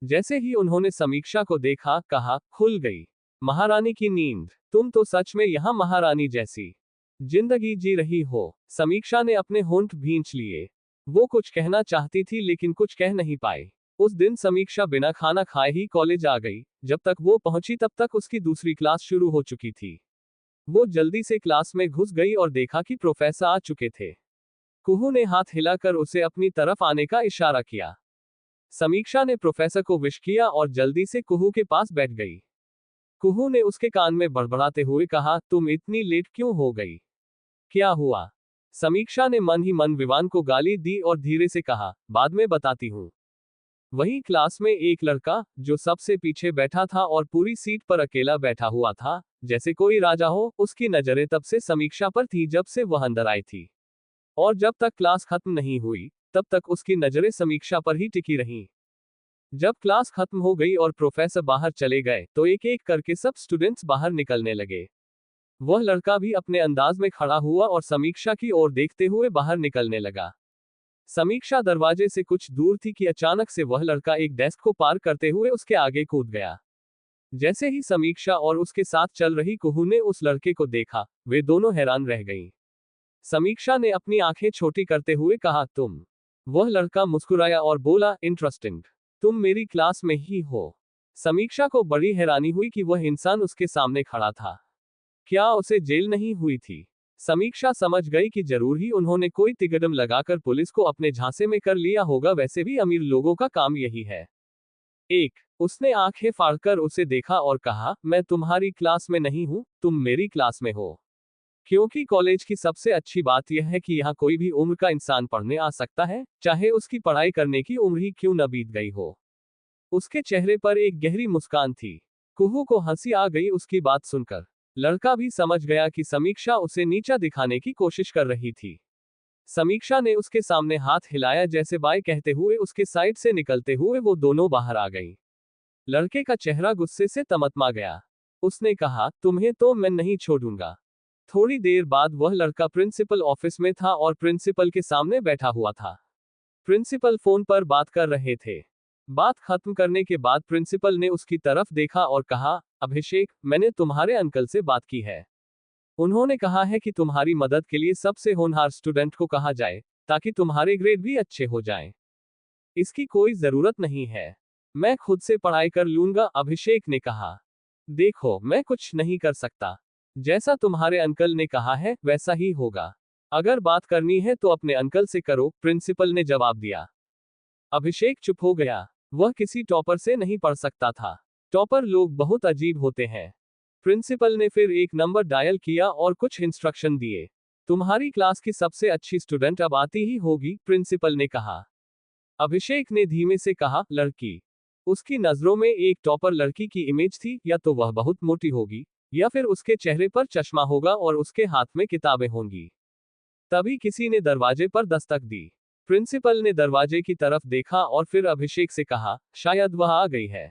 जैसे ही उन्होंने समीक्षा को देखा, कहा, खुल गई महारानी की नींद। तुम तो सच में यहाँ महारानी जैसी जिंदगी जी रही हो। समीक्षा ने अपने होंठ भींच लिए। वो कुछ कहना चाहती थी लेकिन कुछ कह नहीं पाई। उस दिन समीक्षा बिना खाना खाए ही कॉलेज आ गई। जब तक वो पहुंची तब तक उसकी दूसरी क्लास शुरू हो चुकी थी। वो जल्दी से क्लास में घुस गई और देखा कि प्रोफेसर आ चुके थे। कुहू ने हाथ हिलाकर उसे अपनी तरफ आने का इशारा किया। समीक्षा ने प्रोफेसर को विश किया और जल्दी से कुहू के पास बैठ गई। कुहू ने उसके कान में बड़बड़ाते हुए कहा, तुम इतनी लेट क्यों हो गई? क्या हुआ? समीक्षा ने मन ही मन विवान को गाली दी और धीरे से कहा, बाद में बताती हूँ। वही क्लास में एक लड़का, जो सबसे पीछे बैठा था और पूरी सीट पर अकेला बैठा हुआ था, जैसे कोई राजा हो, उसकी नजरें तब से समीक्षा पर थी जब से वह अंदर आई थी। और जब तक क्लास खत्म नहीं हुई, तब तक उसकी नजरें समीक्षा पर ही टिकी रहीं। जब क्लास खत्म हो गई और प्रोफेसर बाहर चले गए, तो एक एक करके सब स्टूडेंट्स बाहर निकलने लगे। वह लड़का भी अपने अंदाज में खड़ा हुआ और समीक्षा की ओर देखते हुए बाहर निकलने लगा। समीक्षा दरवाजे से कुछ दूर थी कि अचानक से वह लड़का एक डेस्क को पार करते हुए उसके आगे कूद गया। जैसे ही समीक्षा और उसके साथ चल रही कुहू ने उस लड़के को देखा, वे दोनों हैरान रह गईं। समीक्षा ने अपनी आंखें छोटी करते हुए कहा, तुम? वह लड़का मुस्कुराया और बोला, इंटरेस्टिंग। तुम मेरी क्लास में ही हो। समीक्षा को बड़ी हैरानी हुई कि वह इंसान उसके सामने खड़ा था। क्या उसे जेल नहीं हुई थी? समीक्षा समझ गई कि जरूर ही उन्होंने कोई तिकड़म लगाकर पुलिस को अपने झांसे में कर लिया होगा। वैसे भी अमीर लोगों का काम यही है। उसने आंखें फाड़कर उसे देखा और कहा, मैं तुम्हारी क्लास में नहीं हूं, तुम मेरी क्लास में हो। क्योंकि कॉलेज की सबसे अच्छी बात यह है कि यहाँ कोई भी उम्र का इंसान पढ़ने आ सकता है, चाहे उसकी पढ़ाई करने की उम्र ही क्यों न बीत गई हो। उसके चेहरे पर एक गहरी मुस्कान थी। कुहू को हंसी आ गई उसकी बात सुनकर। लड़का भी समझ गया कि समीक्षा उसे नीचा दिखाने की कोशिश कर रही थी। समीक्षा ने उसके सामने हाथ हिलाया जैसे बाय कहते हुए उसके साइड से निकलते हुए वो दोनों बाहर आ गई। लड़के का चेहरा गुस्से से तमतमा गया। उसने कहा, तुम्हें तो मैं नहीं छोड़ूंगा। थोड़ी देर बाद वह लड़का प्रिंसिपल ऑफिस में था और प्रिंसिपल के सामने बैठा हुआ था। प्रिंसिपल फोन पर बात कर रहे थे। बात खत्म करने के बाद प्रिंसिपल ने उसकी तरफ देखा और कहा, अभिषेक, मैंने तुम्हारे अंकल से बात की है। उन्होंने कहा है कि तुम्हारी मदद के लिए सबसे होनहार स्टूडेंट को कहा जाए, ताकि तुम्हारे ग्रेड भी अच्छे हो जाएं। इसकी कोई जरूरत नहीं है। मैं खुद से पढ़ाई कर लूंगा, अभिषेक ने कहा। देखो, मैं कुछ नहीं कर सकता। जैसा तुम्हारे अंकल ने कहा है, वैसा ही होगा। अगर बात करनी है तो अपने अंकल से करो, प्रिंसिपल ने जवाब दिया। अभिषेक चुप हो गया। वह किसी टॉपर से नहीं पढ़ सकता था। टॉपर लोग बहुत अजीब होते हैं। प्रिंसिपल ने फिर एक नंबर डायल किया और कुछ इंस्ट्रक्शन दिए। तुम्हारी क्लास की सबसे अच्छी स्टूडेंट अब आती ही होगी, प्रिंसिपल ने कहा। अभिषेक ने धीमे से कहा, लड़की। उसकी नजरों में एक टॉपर लड़की की इमेज थी, या तो वह बहुत मोटी होगी, या फिर उसके चेहरे पर चश्मा होगा और उसके हाथ में किताबें होंगी। तभी किसी ने दरवाजे पर दस्तक दी। प्रिंसिपल ने दरवाजे की तरफ देखा और फिर अभिषेक से कहा, शायद वह आ गई है।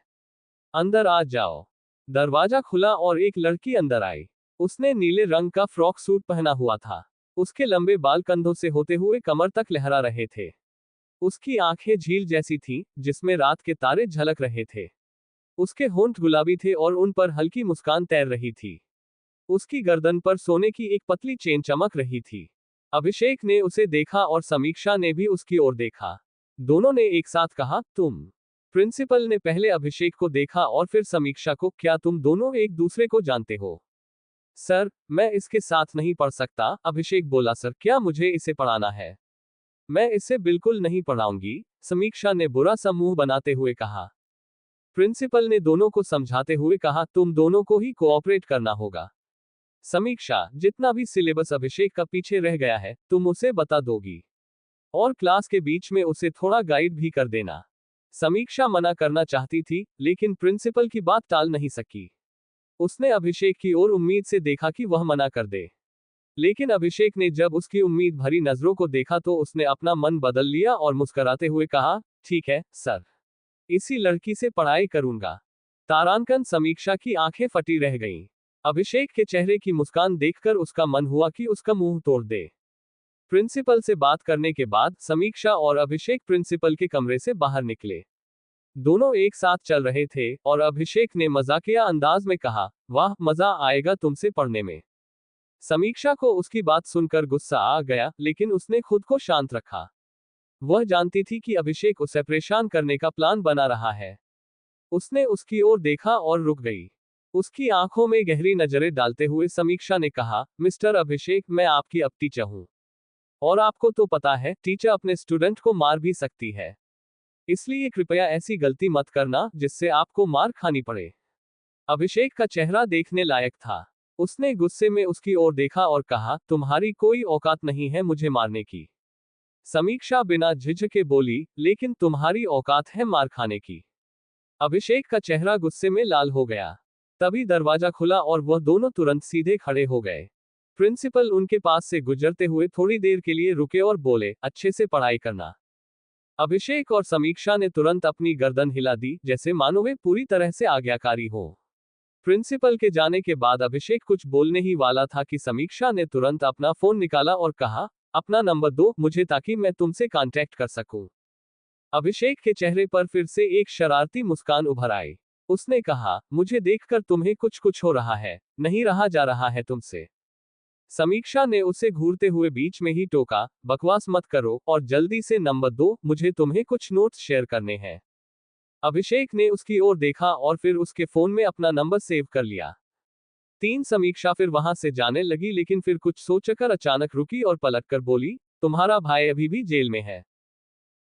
अंदर आ जाओ। दरवाजा खुला और एक लड़की अंदर आई। उसने नीले रंग का फ्रॉक सूट पहना हुआ था। उसके लंबे बाल कंधों से होते हुए कमर तक लहरा रहे थे। उसकी आंखें झील जैसी थीं, जिसमें रात के तारे झलक रहे थे। उसके होंठ गुलाबी थे और उन पर हल्की मुस्कान तैर रही थी। उसकी गर्दन पर सोने की एक पतली चेन चमक रही थी। अभिषेक ने उसे देखा और समीक्षा ने भी उसकी ओर देखा। दोनों ने एक साथ कहा, तुम। प्रिंसिपल ने पहले अभिषेक को देखा और फिर समीक्षा को, क्या तुम दोनों एक दूसरे को जानते हो? सर, मैं इसके साथ नहीं पढ़ सकता, अभिषेक बोला। सर, क्या मुझे इसे पढ़ाना है? मैं इसे बिल्कुल नहीं पढ़ाऊंगी, समीक्षा ने बुरा सा मुंह बनाते हुए कहा। प्रिंसिपल ने दोनों को समझाते हुए कहा, तुम दोनों को ही कोऑपरेट करना होगा। समीक्षा, जितना भी सिलेबस अभिषेक का पीछे रह गया है, तुम उसे बता दोगी। और क्लास के बीच में उसे थोड़ा गाइड भी कर देना। समीक्षा मना करना चाहती थी, लेकिन प्रिंसिपल की बात टाल नहीं सकी। उसने अभिषेक की ओर उम्मीद से देखा कि वह मना कर दे। लेकिन अभिषेक ने जब उसकी उम्मीद भरी नजरों को देखा तो उसने अपना मन बदल लिया और मुस्कुराते हुए कहा, ठीक है, सर। इसी लड़की से पढ़ाई करूंगा। तारांकन समीक्षा की आंखें फटी रह गईं। अभिषेक के चेहरे की मुस्कान देखकर उसका मन हुआ कि उसका मुंह तोड़ दे। प्रिंसिपल से बात करने के बाद समीक्षा और अभिषेक प्रिंसिपल के कमरे से बाहर निकले। दोनों एक साथ चल रहे थे और अभिषेक ने मजाकिया अंदाज में कहा, वाह, मजा आएगा तुमसे पढ़ने में। समीक्षा को उसकी बात सुनकर गुस्सा आ गया, लेकिन उसने खुद को शांत रखा। वह जानती थी कि अभिषेक उसे परेशान करने का प्लान बना रहा है। उसने उसकी ओर देखा और रुक गई। उसकी आंखों में गहरी नजरें डालते हुए समीक्षा ने कहा, मिस्टर अभिषेक, मैं आपकी अब टीचर हूं। और आपको तो पता है, टीचर अपने स्टूडेंट को मार भी सकती है। इसलिए कृपया ऐसी गलती मत करना जिससे आपको मार खानी पड़े। अभिषेक का चेहरा देखने लायक था। उसने गुस्से में उसकी ओर देखा और कहा, तुम्हारी कोई औकात नहीं है मुझे मारने की। समीक्षा बिना झिझके बोली, लेकिन तुम्हारी औकात है मार खाने की। अभिषेक का चेहरा गुस्से में लाल हो गया। तभी दरवाजा खुला और वह दोनों तुरंत सीधे खड़े हो गए। प्रिंसिपल उनके पास से गुजरते हुए थोड़ी देर के लिए रुके और बोले, अच्छे से पढ़ाई करना। अभिषेक और समीक्षा ने तुरंत अपनी गर्दन हिला दी, जैसे मानो वे पूरी तरह से आज्ञाकारी हो। प्रिंसिपल के जाने के बाद अभिषेक कुछ बोलने ही वाला था कि समीक्षा ने तुरंत अपना फोन निकाला और कहा, अपना नंबर दो मुझे ताकि मैं तुमसे कांटेक्ट कर सकूं। अभिषेक के चेहरे पर फिर से एक शरारती मुस्कान उभर आई। उसने कहा, मुझे देखकर तुम्हें कुछ कुछ हो रहा है, नहीं रहा जा रहा है तुमसे। समीक्षा ने उसे घूरते हुए बीच में ही टोका, बकवास मत करो और जल्दी से नंबर दो, मुझे तुम्हें कुछ नोट्स शेयर करने हैं। अभिषेक ने उसकी ओर देखा और फिर उसके फोन में अपना नंबर सेव कर लिया। समीक्षा फिर वहां से जाने लगी, लेकिन फिर कुछ सोचकर अचानक रुकी और पलटकर बोली, तुम्हारा भाई अभी भी जेल में है।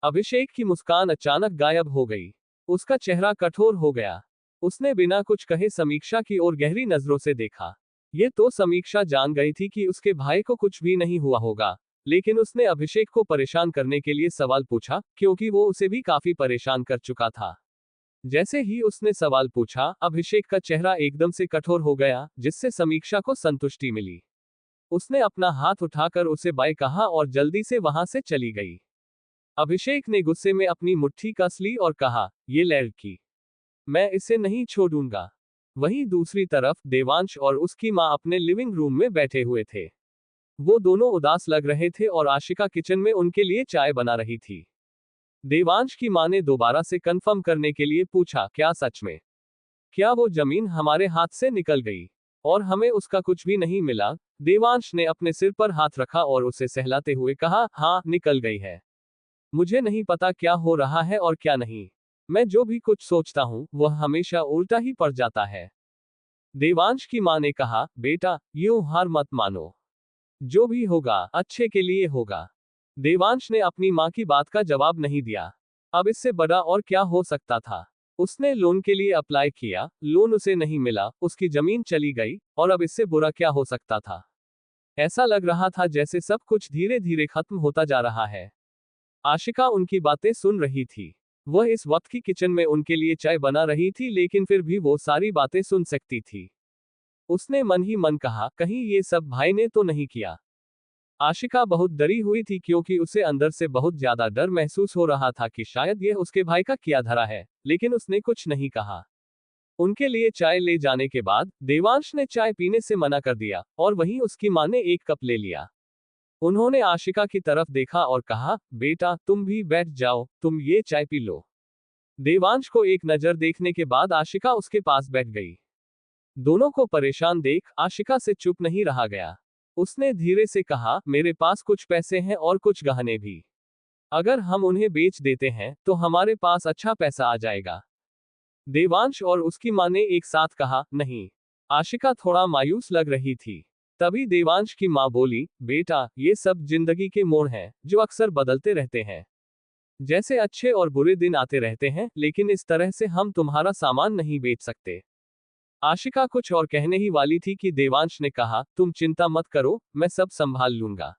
अभिषेक की मुस्कान अचानक गायब हो गई। उसका चेहरा कठोर हो गया। उसने बिना कुछ कहे समीक्षा की ओर गहरी नजरों से देखा। ये तो समीक्षा जान गई थी कि उसके भाई को कुछ भी नहीं हुआ होगा, लेकिन उसने अभिषेक को परेशान करने के लिए सवाल पूछा, क्योंकि वो उसे भी काफी परेशान कर चुका था। जैसे ही उसने सवाल पूछा, अभिषेक का चेहरा एकदम से कठोर हो गया, जिससे समीक्षा को संतुष्टि मिली। उसने अपना हाथ उठाकर उसे बाय कहा और जल्दी से वहां से चली गई। अभिषेक ने गुस्से में अपनी मुट्ठी कस ली और कहा, ये लड़की, मैं इसे नहीं छोड़ूंगा। वहीं दूसरी तरफ देवांश और उसकी मां अपने लिविंग रूम में बैठे हुए थे। वो दोनों उदास लग रहे थे और आशिका किचन में उनके लिए चाय बना रही थी। देवांश की मां ने दोबारा से कंफर्म करने के लिए पूछा, क्या सच में? क्या वो जमीन हमारे हाथ से निकल गई और हमें उसका कुछ भी नहीं मिला? देवांश ने अपने सिर पर हाथ रखा और उसे सहलाते हुए कहा, हाँ, निकल गई है। मुझे नहीं पता क्या हो रहा है और क्या नहीं। मैं जो भी कुछ सोचता हूँ वह हमेशा उल्टा ही पड़ जाता है। देवांश की मां ने कहा, बेटा, यूं हार मत मानो। जो भी होगा अच्छे के लिए होगा। देवांश ने अपनी मां की बात का जवाब नहीं दिया। अब इससे बड़ा और क्या हो सकता था। उसने लोन के लिए अप्लाई किया, लोन उसे नहीं मिला, उसकी जमीन चली गई, और अब इससे बुरा क्या हो सकता था। ऐसा लग रहा था जैसे सब कुछ धीरे धीरे खत्म होता जा रहा है। आशिका उनकी बातें सुन रही थी। वह इस वक्त की किचन में उनके लिए चाय बना रही थी, लेकिन फिर भी वो सारी बातें सुन सकती थी। उसने मन ही मन कहा, कहीं ये सब भाई ने तो नहीं किया। आशिका बहुत डरी हुई थी, क्योंकि उसे अंदर से बहुत ज्यादा डर महसूस हो रहा था कि शायद यह उसके भाई का किया धरा है, लेकिन उसने कुछ नहीं कहा। उनके लिए चाय ले जाने के बाद देवांश ने चाय पीने से मना कर दिया, और वहीं उसकी मां ने एक कप ले लिया। उन्होंने आशिका की तरफ देखा और कहा, बेटा, तुम भी बैठ जाओ, तुम ये चाय पी लो। देवांश को एक नजर देखने के बाद आशिका उसके पास बैठ गई। दोनों को परेशान देख आशिका से चुप नहीं रहा गया। उसने धीरे से कहा, मेरे पास कुछ पैसे हैं और कुछ गहने भी। अगर हम उन्हें बेच देते हैं तो हमारे पास अच्छा पैसा आ जाएगा। देवांश और उसकी मां ने एक साथ कहा, नहीं। आशिका थोड़ा मायूस लग रही थी। तभी देवांश की मां बोली, बेटा, ये सब जिंदगी के मोड़ हैं, जो अक्सर बदलते रहते हैं। जैसे अच्छे और बुरे दिन आते रहते हैं, लेकिन इस तरह से हम तुम्हारा सामान नहीं बेच सकते। आशिका कुछ और कहने ही वाली थी कि देवांश ने कहा, तुम चिंता मत करो, मैं सब संभाल लूंगा।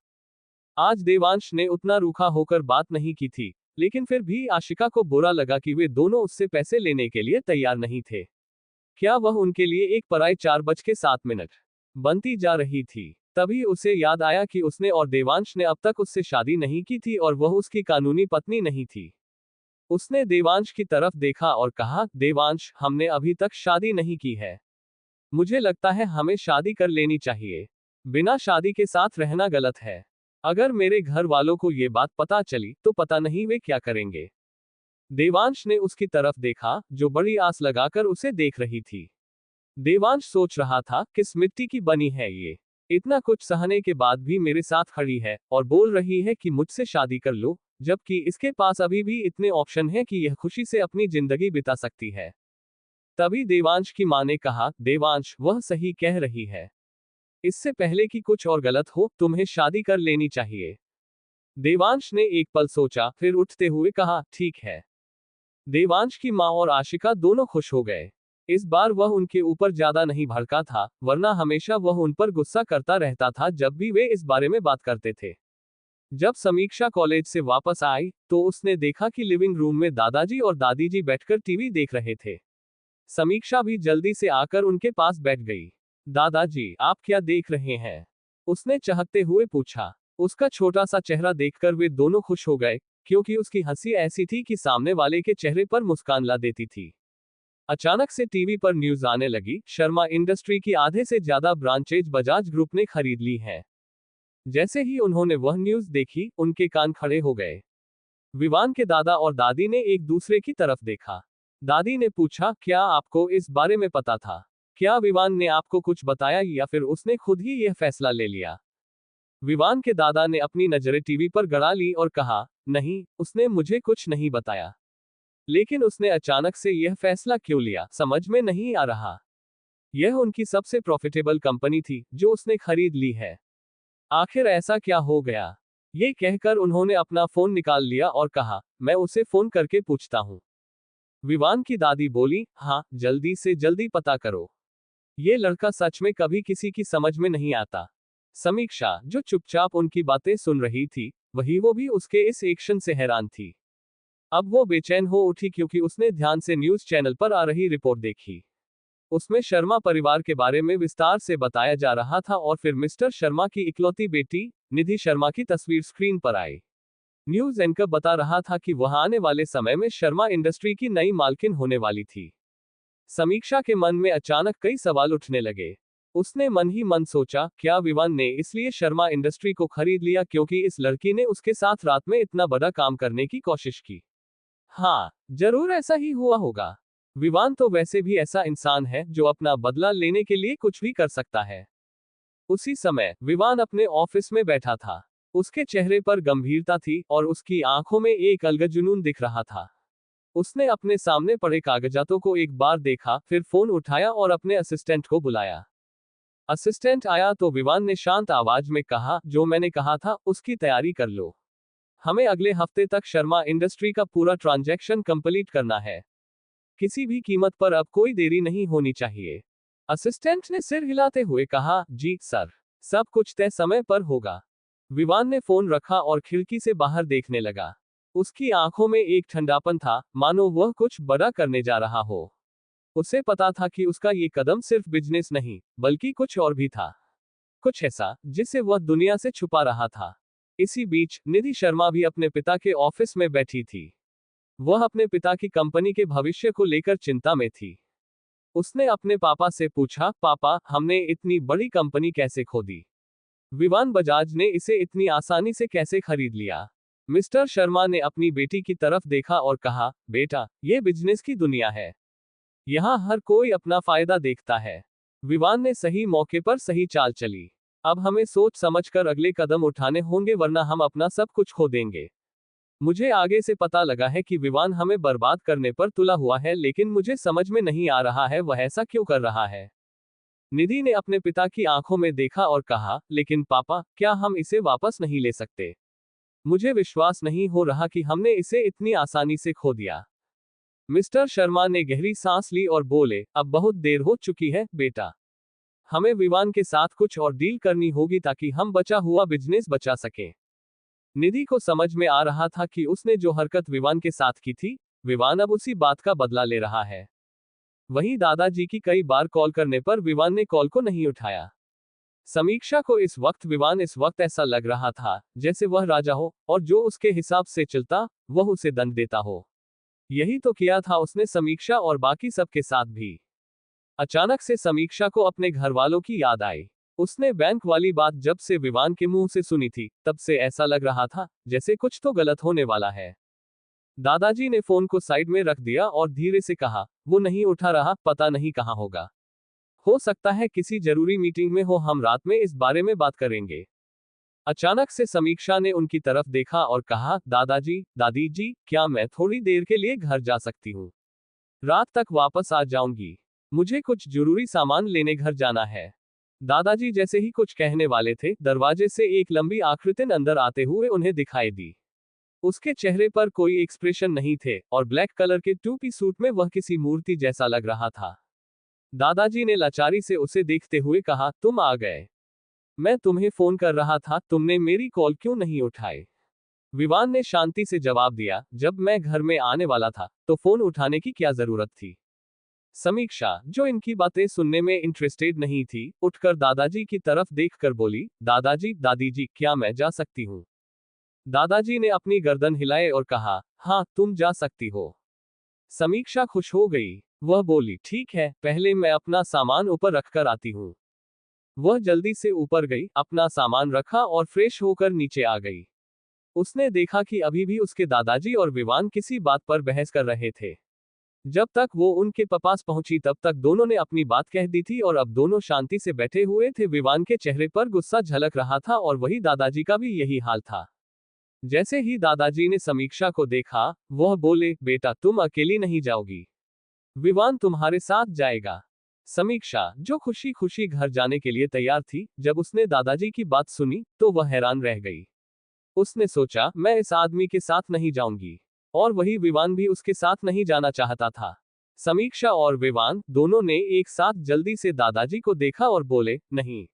आज देवांश ने उतना रूखा होकर बात नहीं की थी, लेकिन फिर भी आशिका को बुरा लगा कि वे दोनों उससे पैसे लेने के लिए तैयार नहीं थे। क्या वह उनके लिए एक पराई 4:07 बनती जा रही थी। तभी उसे याद आया कि उसने और देवांश ने अब तक उससे शादी नहीं की थी और वह उसकी कानूनी पत्नी नहीं थी। उसने देवांश की तरफ देखा और कहा, देवांश, हमने अभी तक शादी नहीं की है। मुझे लगता है हमें शादी कर लेनी चाहिए। बिना शादी के साथ रहना गलत है। अगर मेरे घर वालों को ये बात पता चली तो पता नहीं वे क्या करेंगे। देवांश ने उसकी तरफ देखा, जो बड़ी आस लगाकर उसे देख रही थी। देवांश सोच रहा था, किस मिट्टी की बनी है ये। इतना कुछ सहने के बाद भी मेरे साथ खड़ी है और बोल रही है कि मुझसे शादी कर लो, जबकि इसके पास अभी भी इतने ऑप्शन हैं कि यह खुशी से अपनी जिंदगी बिता सकती है। तभी देवांश की मां ने कहा, देवांश, वह सही कह रही है। इससे पहले कि कुछ और गलत हो, तुम्हें शादी कर लेनी चाहिए। देवांश ने एक पल सोचा, फिर उठते हुए कहा, ठीक है। देवांश की मां और आशिका दोनों खुश हो गए। इस बार वह उनके ऊपर ज्यादा नहीं भड़का था, वरना हमेशा वह उन पर गुस्सा करता रहता था जब भी वे इस बारे में बात करते थे। जब समीक्षा कॉलेज से वापस आई, तो उसने देखा कि लिविंग रूम में दादाजी और दादी जी बैठकर टीवी देख रहे थे। समीक्षा भी जल्दी से आकर उनके पास बैठ गई। दादाजी, आप क्या देख रहे हैं? उसने चहकते हुए पूछा। उसका छोटा सा चेहरा देखकर वे दोनों खुश हो गए, क्योंकि उसकी हंसी ऐसी थी कि सामने वाले के चेहरे पर मुस्कान ला देती थी। अचानक से टीवी पर न्यूज आने लगी, शर्मा इंडस्ट्री की आधे से ज्यादा ब्रांचेज बजाज ग्रुप ने खरीद ली हैं। जैसे ही उन्होंने वह न्यूज देखी, उनके कान खड़े हो गए। विवान के दादा और दादी ने एक दूसरे की तरफ देखा। दादी ने पूछा, क्या आपको इस बारे में पता था? क्या विवान ने आपको कुछ बताया या फिर उसने खुद ही यह फैसला ले लिया? विवान के दादा ने अपनी नजरें टीवी पर गड़ा ली और कहा, नहीं, उसने मुझे कुछ नहीं बताया। लेकिन उसने अचानक से यह फैसला क्यों लिया, समझ में नहीं आ रहा। यह उनकी सबसे प्रॉफिटेबल कंपनी थी जो उसने खरीद ली है। आखिर ऐसा क्या हो गया? ये कहकर उन्होंने अपना फोन निकाल लिया और कहा, मैं उसे फोन करके पूछता हूँ। विवान की दादी बोली, हाँ, जल्दी से जल्दी पता करो। ये लड़का सच में कभी किसी की समझ में नहीं आता। समीक्षा, जो चुपचाप उनकी बातें सुन रही थी, वो भी उसके इस एक्शन से हैरान थी। अब वो बेचैन हो उठी क्योंकि उसने ध्यान से न्यूज चैनल पर आ रही रिपोर्ट देखी। उसमें शर्मा परिवार के बारे में विस्तार से बताया जा रहा था और फिर मिस्टर शर्मा की इकलौती बेटी निधि शर्मा की तस्वीर स्क्रीन पर आई। न्यूज एंकर बता रहा था कि वह आने वाले समय में शर्मा इंडस्ट्री की नई मालकिन होने वाली थी। समीक्षा के मन में अचानक कई सवाल उठने लगे। उसने मन ही मन सोचा, क्या विवान ने इसलिए शर्मा इंडस्ट्री को खरीद लिया क्योंकि इस लड़की ने उसके साथ रात में इतना बड़ा काम करने की कोशिश की? हाँ, जरूर ऐसा ही हुआ होगा। विवान तो वैसे भी ऐसा इंसान है जो अपना बदला लेने के लिए कुछ भी कर सकता है। उसी समय विवान अपने ऑफिस में बैठा था। उसके चेहरे पर गंभीरता थी और उसकी आंखों में एक अलग जुनून दिख रहा था। उसने अपने सामने पड़े कागजातों को एक बार देखा, फिर फोन उठाया और अपने असिस्टेंट को बुलाया। असिस्टेंट आया तो विवान ने शांत आवाज में कहा, जो मैंने कहा था उसकी तैयारी कर लो। हमें अगले हफ्ते तक शर्मा इंडस्ट्री का पूरा ट्रांजैक्शन कंप्लीट करना है। किसी भी कीमत पर अब कोई देरी नहीं होनी चाहिए। असिस्टेंट ने सिर हिलाते हुए कहा, जी सर, सब कुछ तय समय पर होगा। विवान ने फोन रखा और खिड़की से बाहर देखने लगा। उसकी आंखों में एक ठंडापन था, मानो वह कुछ बड़ा करने जा रहा हो। उसे पता था कि उसका ये कदम सिर्फ बिजनेस नहीं, बल्कि कुछ और भी था। कुछ ऐसा जिसे वह दुनिया से छुपा रहा था। इसी बीच निधि शर्मा भी अपने पिता के ऑफिस में बैठी थी। वह अपने पिता की कंपनी के भविष्य को लेकर चिंता में थी। उसने अपने पापा से पूछा, पापा, हमने इतनी बड़ी कंपनी कैसे खो दी? विवान बजाज ने इसे इतनी आसानी से कैसे खरीद लिया? मिस्टर शर्मा ने अपनी बेटी की तरफ देखा और कहा, बेटा, यह बिजनेस की दुनिया है। यहाँ हर कोई अपना फायदा देखता है। विवान ने सही मौके पर सही चाल चली। अब हमें सोच समझकर अगले कदम उठाने होंगे, वरना हम अपना सब कुछ खो देंगे। मुझे आगे से पता लगा है कि विवान हमें बर्बाद करने पर तुला हुआ है, लेकिन मुझे समझ में नहीं आ रहा है वह ऐसा क्यों कर रहा है। निधि ने अपने पिता की आंखों में देखा और कहा, लेकिन पापा, क्या हम इसे वापस नहीं ले सकते? मुझे विश्वास नहीं हो रहा कि हमने इसे इतनी आसानी से खो दिया। मिस्टर शर्मा ने गहरी सांस ली और बोले, अब बहुत देर हो चुकी है बेटा। हमें विवान के साथ कुछ और डील करनी होगी ताकि हम बचा हुआ बिजनेस बचा सकें। निधि को समझ में आ रहा था कि उसने जो हरकत विवान के साथ की थी, विवान अब उसी बात का बदला ले रहा है। वहीं दादाजी की कई बार कॉल करने पर विवान ने कॉल को नहीं उठाया। समीक्षा को इस वक्त ऐसा लग रहा था जैसे वह राजा हो और जो उसके हिसाब से चलता वह उसे दंड देता हो। यही तो किया था उसने समीक्षा और बाकी सबके साथ भी। अचानक से समीक्षा को अपने घर वालों की याद आई। उसने बैंक वाली बात जब से विवान के मुंह से सुनी थी, तब से ऐसा लग रहा था जैसे कुछ तो गलत होने वाला है। दादाजी ने फोन को साइड में रख दिया और धीरे से कहा, वो नहीं उठा रहा, पता नहीं कहाँ होगा। हो सकता है किसी जरूरी मीटिंग में हो, हम रात में इस बारे में बात करेंगे। अचानक से समीक्षा ने उनकी तरफ देखा और कहा, दादाजी, दादी जी, क्या मैं थोड़ी देर के लिए घर जा सकती हूँ? रात तक वापस आ जाऊंगी। मुझे कुछ जरूरी सामान लेने घर जाना है। दादाजी जैसे ही कुछ कहने वाले थे, दरवाजे से एक लंबी आकृति अंदर आते हुए उन्हें दिखाई दी। उसके चेहरे पर कोई एक्सप्रेशन नहीं थे और ब्लैक कलर के टू पीस सूट में वह किसी मूर्ति जैसा लग रहा था। दादाजी ने लाचारी से उसे देखते हुए कहा, तुम आ गए। मैं तुम्हें फोन कर रहा था, तुमने मेरी कॉल क्यों नहीं उठाई? विवान ने शांति से जवाब दिया, जब मैं घर में आने वाला था तो फोन उठाने की क्या जरूरत थी? समीक्षा, जो इनकी बातें सुनने में इंटरेस्टेड नहीं थी, उठकर दादाजी की तरफ देखकर बोली, दादाजी, दादी जी, क्या मैं जा सकती हूँ? दादाजी ने अपनी गर्दन हिलाए और कहा, हाँ, तुम जा सकती हो। समीक्षा खुश हो गई। वह बोली, ठीक है, पहले मैं अपना सामान ऊपर रखकर आती हूँ। वह जल्दी से ऊपर गई, अपना सामान रखा और फ्रेश होकर नीचे आ गई। उसने देखा कि अभी भी उसके दादाजी और विवान किसी बात पर बहस कर रहे थे। जब तक वो उनके पास पहुंची तब तक दोनों ने अपनी बात कह दी थी और अब दोनों शांति से बैठे हुए थे। विवान के चेहरे पर गुस्सा झलक रहा था और वही दादाजी का भी यही हाल था। जैसे ही दादाजी ने समीक्षा को देखा, वह बोले, बेटा, तुम अकेली नहीं जाओगी, विवान तुम्हारे साथ जाएगा। समीक्षा, जो खुशी खुशी घर जाने के लिए तैयार थी, जब उसने दादाजी की बात सुनी तो वह हैरान रह गई। उसने सोचा, मैं इस आदमी के साथ नहीं जाऊंगी। और वही विवान भी उसके साथ नहीं जाना चाहता था। समीक्षा और विवान दोनों ने एक साथ जल्दी से दादाजी को देखा और बोले, नहीं।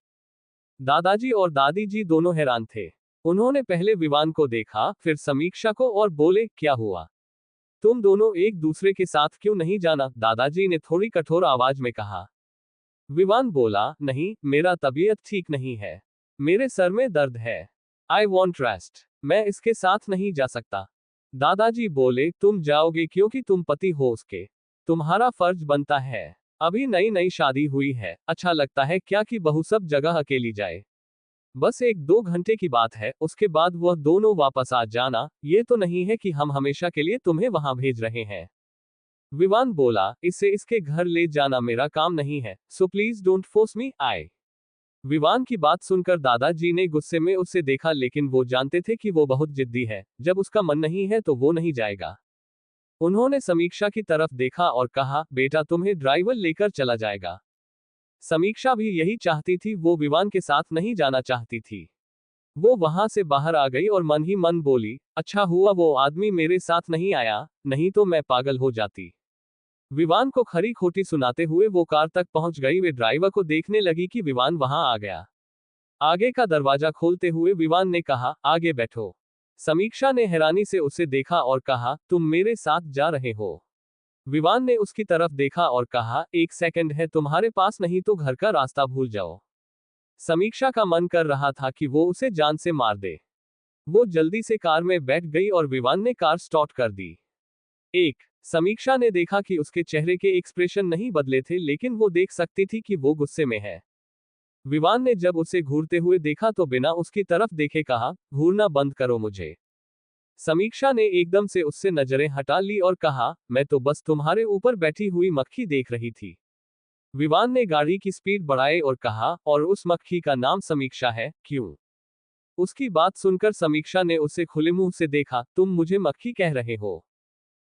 दादाजी और दादी जी दोनों हैरान थे। उन्होंने पहले विवान को देखा, फिर समीक्षा को, और बोले, क्या हुआ? तुम दोनों एक दूसरे के साथ क्यों नहीं जाना? दादाजी ने थोड़ी कठोर आवाज में कहा। विवान बोला, नहीं, मेरा तबीयत ठीक नहीं है। मेरे सर में दर्द है। I want rest. मैं इसके साथ नहीं जा सकता। दादाजी बोले, तुम जाओगे क्योंकि तुम पति हो उसके। तुम्हारा फर्ज बनता है। अभी नई नई शादी हुई है, अच्छा लगता है क्या कि बहू सब जगह अकेली जाए? बस 1-2 घंटे की बात है, उसके बाद वह दोनों वापस आ जाना। ये तो नहीं है कि हम हमेशा के लिए तुम्हें वहां भेज रहे हैं। विवान बोला, इसे इसके घर ले जाना मेरा काम नहीं है, so please don't force me. I. Vivaan की बात सुनकर दादाजी ने गुस्से में उसे देखा, लेकिन वो जानते थे कि वो बहुत जिद्दी है। जब उसका मन नहीं है तो वो नहीं जाएगा। उन्होंने समीक्षा की तरफ देखा और कहा, बेटा तुम्हें ड्राइवर लेकर चला जाएगा। समीक्षा भी यही चाहती थी, वो विवान के साथ नहीं जाना चाहती थी। वो वहां से बाहर आ गई और मन ही मन बोली, अच्छा हुआ वो आदमी मेरे साथ नहीं आया, नहीं तो मैं पागल हो जाती। विवान को खरी खोटी सुनाते हुए वो कार तक पहुंच गई। वे ड्राइवर को देखने लगी कि विवान वहां आ गया। आगे का दरवाजा खोलते हुए विवान ने कहा, आगे बैठो। समीक्षा ने हैरानी से उसे देखा और कहा, तुम मेरे साथ जा रहे हो? विवान ने उसकी तरफ देखा और कहा, एक सेकंड है तुम्हारे पास, नहीं तो घर का रास्ता भूल जाओ। समीक्षा का मन कर रहा था कि वो उसे जान से मार दे। वो जल्दी से कार में बैठ गई और विवान ने कार स्टार्ट कर दी। समीक्षा ने देखा कि उसके चेहरे के एक्सप्रेशन नहीं बदले थे, लेकिन वो देख सकती थी कि वो गुस्से में है। विवान ने जब उसे घूरते हुए देखा तो बिना उसकी तरफ देखे कहा, घूरना बंद करो मुझे। समीक्षा ने एकदम से उससे नजरें हटा ली और कहा, मैं तो बस तुम्हारे ऊपर बैठी हुई मक्खी देख रही थी। विवान ने गाड़ी की स्पीड बढ़ाई और कहा, और उस मक्खी का नाम समीक्षा है, क्यों? उसकी बात सुनकर समीक्षा ने उसे खुले मुंह से देखा, तुम मुझे मक्खी कह रहे हो?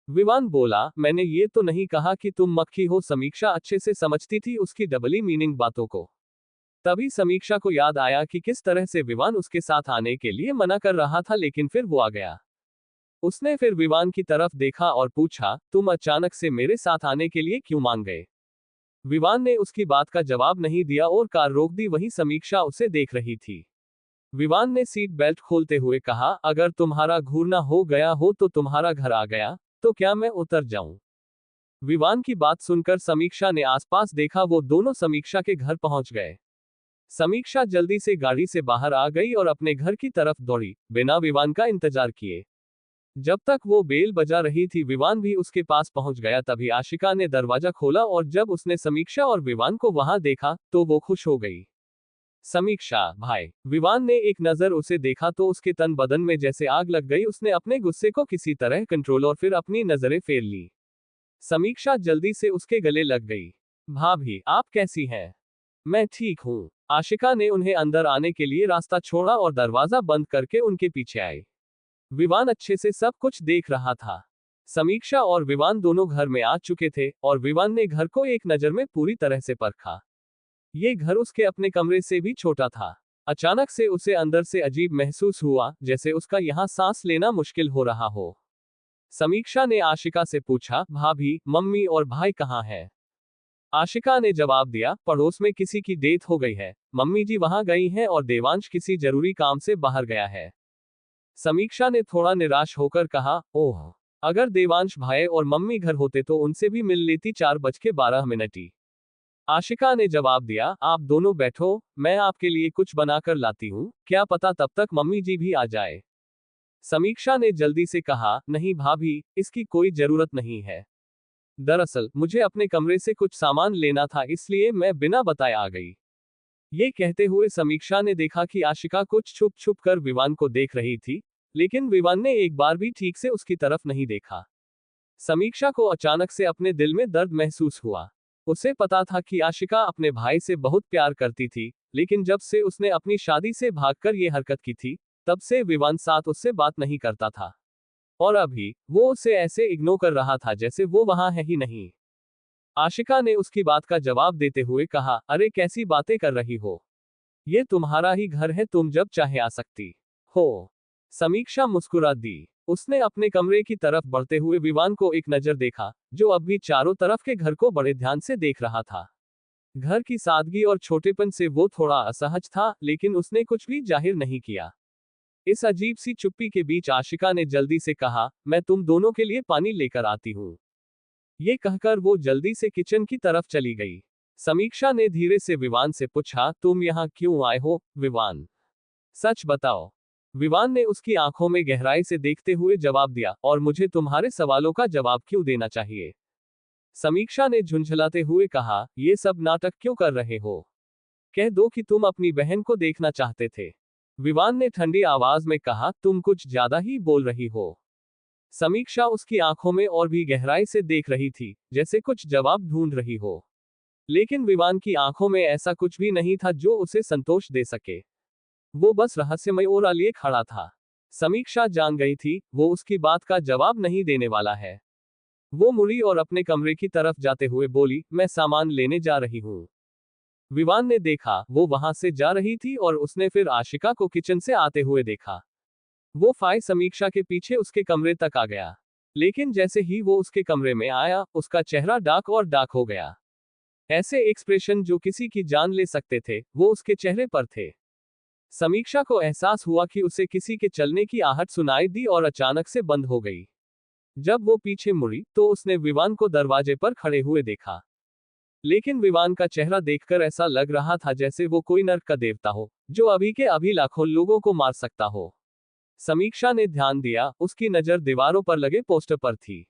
विवान बोला, मैंने ये तो नहीं कहा कि तुम मक्खी हो। समीक्षा अच्छे से समझती थी उसकी डबली मीनिंग बातों को। तभी समीक्षा को याद आया कि किस तरह से विवान उसके साथ आने के लिए मना कर रहा था, लेकिन फिर वो आ गया। उसने फिर विवान की तरफ देखा और पूछा, तुम अचानक से मेरे साथ आने के लिए क्यों मान गए? विवान ने उसकी बात का जवाब नहीं दिया और कार रोक दी। वहीं समीक्षा उसे देख रही थी। विवान ने सीट बेल्ट खोलते हुए कहा, अगर तुम्हारा घूरना हो गया हो तो तुम्हारा घर आ गया, तो क्या मैं उतर जाऊं? विवान की बात सुनकर समीक्षा ने आसपास देखा। वो दोनों समीक्षा के घर पहुंच गए। समीक्षा जल्दी से गाड़ी से बाहर आ गई और अपने घर की तरफ दौड़ी, बिना विवान का इंतजार किए। जब तक वो बेल बजा रही थी, विवान भी उसके पास पहुंच गया। तभी आशिका ने दरवाजा खोला और जब उसने समीक्षा और विवान को वहां देखा तो वो खुश हो गई। समीक्षा, भाई। विवान ने एक नजर उसे देखा तो उसके तन बदन में जैसे आग लग गई। उसने अपने गुस्से को किसी तरह कंट्रोल और फिर अपनी नजरें फेर ली। समीक्षा जल्दी से उसके गले लग गई। भाभी, आप कैसी हैं? मैं ठीक हूँ। आशिका ने उन्हें अंदर आने के लिए रास्ता छोड़ा और दरवाजा बंद करके उनके पीछे आई। विवान अच्छे से सब कुछ देख रहा था। समीक्षा और विवान दोनों घर में आ चुके थे और विवान ने घर को एक नजर में पूरी तरह से परखा। ये घर उसके अपने कमरे से भी छोटा था। अचानक से उसे अंदर से अजीब महसूस हुआ, जैसे उसका यहाँ सांस लेना मुश्किल हो रहा हो। समीक्षा ने आशिका से पूछा, भाभी, मम्मी और भाई कहाँ हैं? आशिका ने जवाब दिया, पड़ोस में किसी की डेथ हो गई है। मम्मी जी वहां गई हैं और देवांश किसी जरूरी काम से बाहर गया है। समीक्षा ने थोड़ा निराश होकर कहा, ओह, अगर देवांश भाई और मम्मी घर होते तो उनसे भी मिल लेती। 4:12 आशिका ने जवाब दिया, आप दोनों बैठो, मैं आपके लिए कुछ बनाकर लाती हूँ, क्या पता तब तक मम्मी जी भी आ जाए। समीक्षा ने जल्दी से कहा, नहीं भाभी, इसकी कोई जरूरत नहीं है। दरअसल मुझे अपने कमरे से कुछ सामान लेना था, इसलिए मैं बिना बताए आ गई। ये कहते हुए समीक्षा ने देखा कि आशिका कुछ छुप छुप कर विवान को देख रही थी, लेकिन विवान ने एक बार भी ठीक से उसकी तरफ नहीं देखा। समीक्षा को अचानक से अपने दिल में दर्द महसूस हुआ। उसे पता था कि आशिका अपने भाई से बहुत प्यार करती थी, लेकिन जब से उसने अपनी शादी से भागकर ये हरकत की थी, तब से विवान साथ उससे बात नहीं करता था। और अभी वो उसे ऐसे इग्नोर कर रहा था जैसे वो वहां है ही नहीं। आशिका ने उसकी बात का जवाब देते हुए कहा, अरे कैसी बातें कर रही हो? ये तुम्हारा ही घर है, तुम जब चाहे आ सकती हो। समीक्षा मुस्कुरा दी। उसने अपने कमरे की तरफ बढ़ते हुए विवान को एक नजर देखा, जो अब भी चारों तरफ के घर को बड़े ध्यान से देख रहा था। घर की सादगी और छोटेपन से वो थोड़ा असहज था, लेकिन उसने कुछ भी जाहिर नहीं किया। इस अजीब सी चुप्पी के बीच आशिका ने जल्दी से कहा, मैं तुम दोनों के लिए पानी लेकर आती हूँ। ये कहकर वो जल्दी से किचन की तरफ चली गई। समीक्षा ने धीरे से विवान से पूछा, तुम यहाँ क्यों आए हो, विवान? सच बताओ। विवान ने उसकी आंखों में गहराई से देखते हुए जवाब दिया, और मुझे तुम्हारे सवालों का जवाब क्यों देना चाहिए? समीक्षा ने झुंझलाते हुए कहा, ये सब नाटक क्यों कर रहे हो? कह दो कि तुम अपनी बहन को देखना चाहते थे। विवान ने ठंडी आवाज में कहा, तुम कुछ ज्यादा ही बोल रही हो। समीक्षा उसकी आंखों में और भी गहराई से देख रही थी, जैसे कुछ जवाब ढूंढ रही हो। लेकिन विवान की आंखों में ऐसा कुछ भी नहीं था जो उसे संतोष दे सके। वो बस रहस्यमय ओरा लिए खड़ा था। समीक्षा जान गई थी, वो उसकी बात का जवाब नहीं देने वाला है। वो मुड़ी और अपने कमरे की तरफ जाते हुए बोली, मैं सामान लेने जा रही हूँ। विवान ने देखा, वो वहां से जा रही थी और उसने फिर आशिका को किचन से आते हुए देखा। वो फाय समीक्षा के पीछे उसके कमरे तक आ गया। लेकिन जैसे ही वो उसके कमरे में आया, उसका चेहरा डार्क और डार्क हो गया। ऐसे एक्सप्रेशन जो किसी की जान ले सकते थे, वो उसके चेहरे पर थे। समीक्षा को एहसास हुआ कि उसे किसी के चलने की आहट सुनाई दी और अचानक से बंद हो गई। जब वो पीछे मुड़ी, तो उसने विवान को दरवाजे पर खड़े हुए देखा। लेकिन विवान का चेहरा देखकर ऐसा लग रहा था जैसे वो कोई नर्क का देवता हो, जो अभी के अभी लाखों लोगों को मार सकता हो। समीक्षा ने ध्यान दिया, उसकी नजर दीवारों पर लगे पोस्टर पर थी।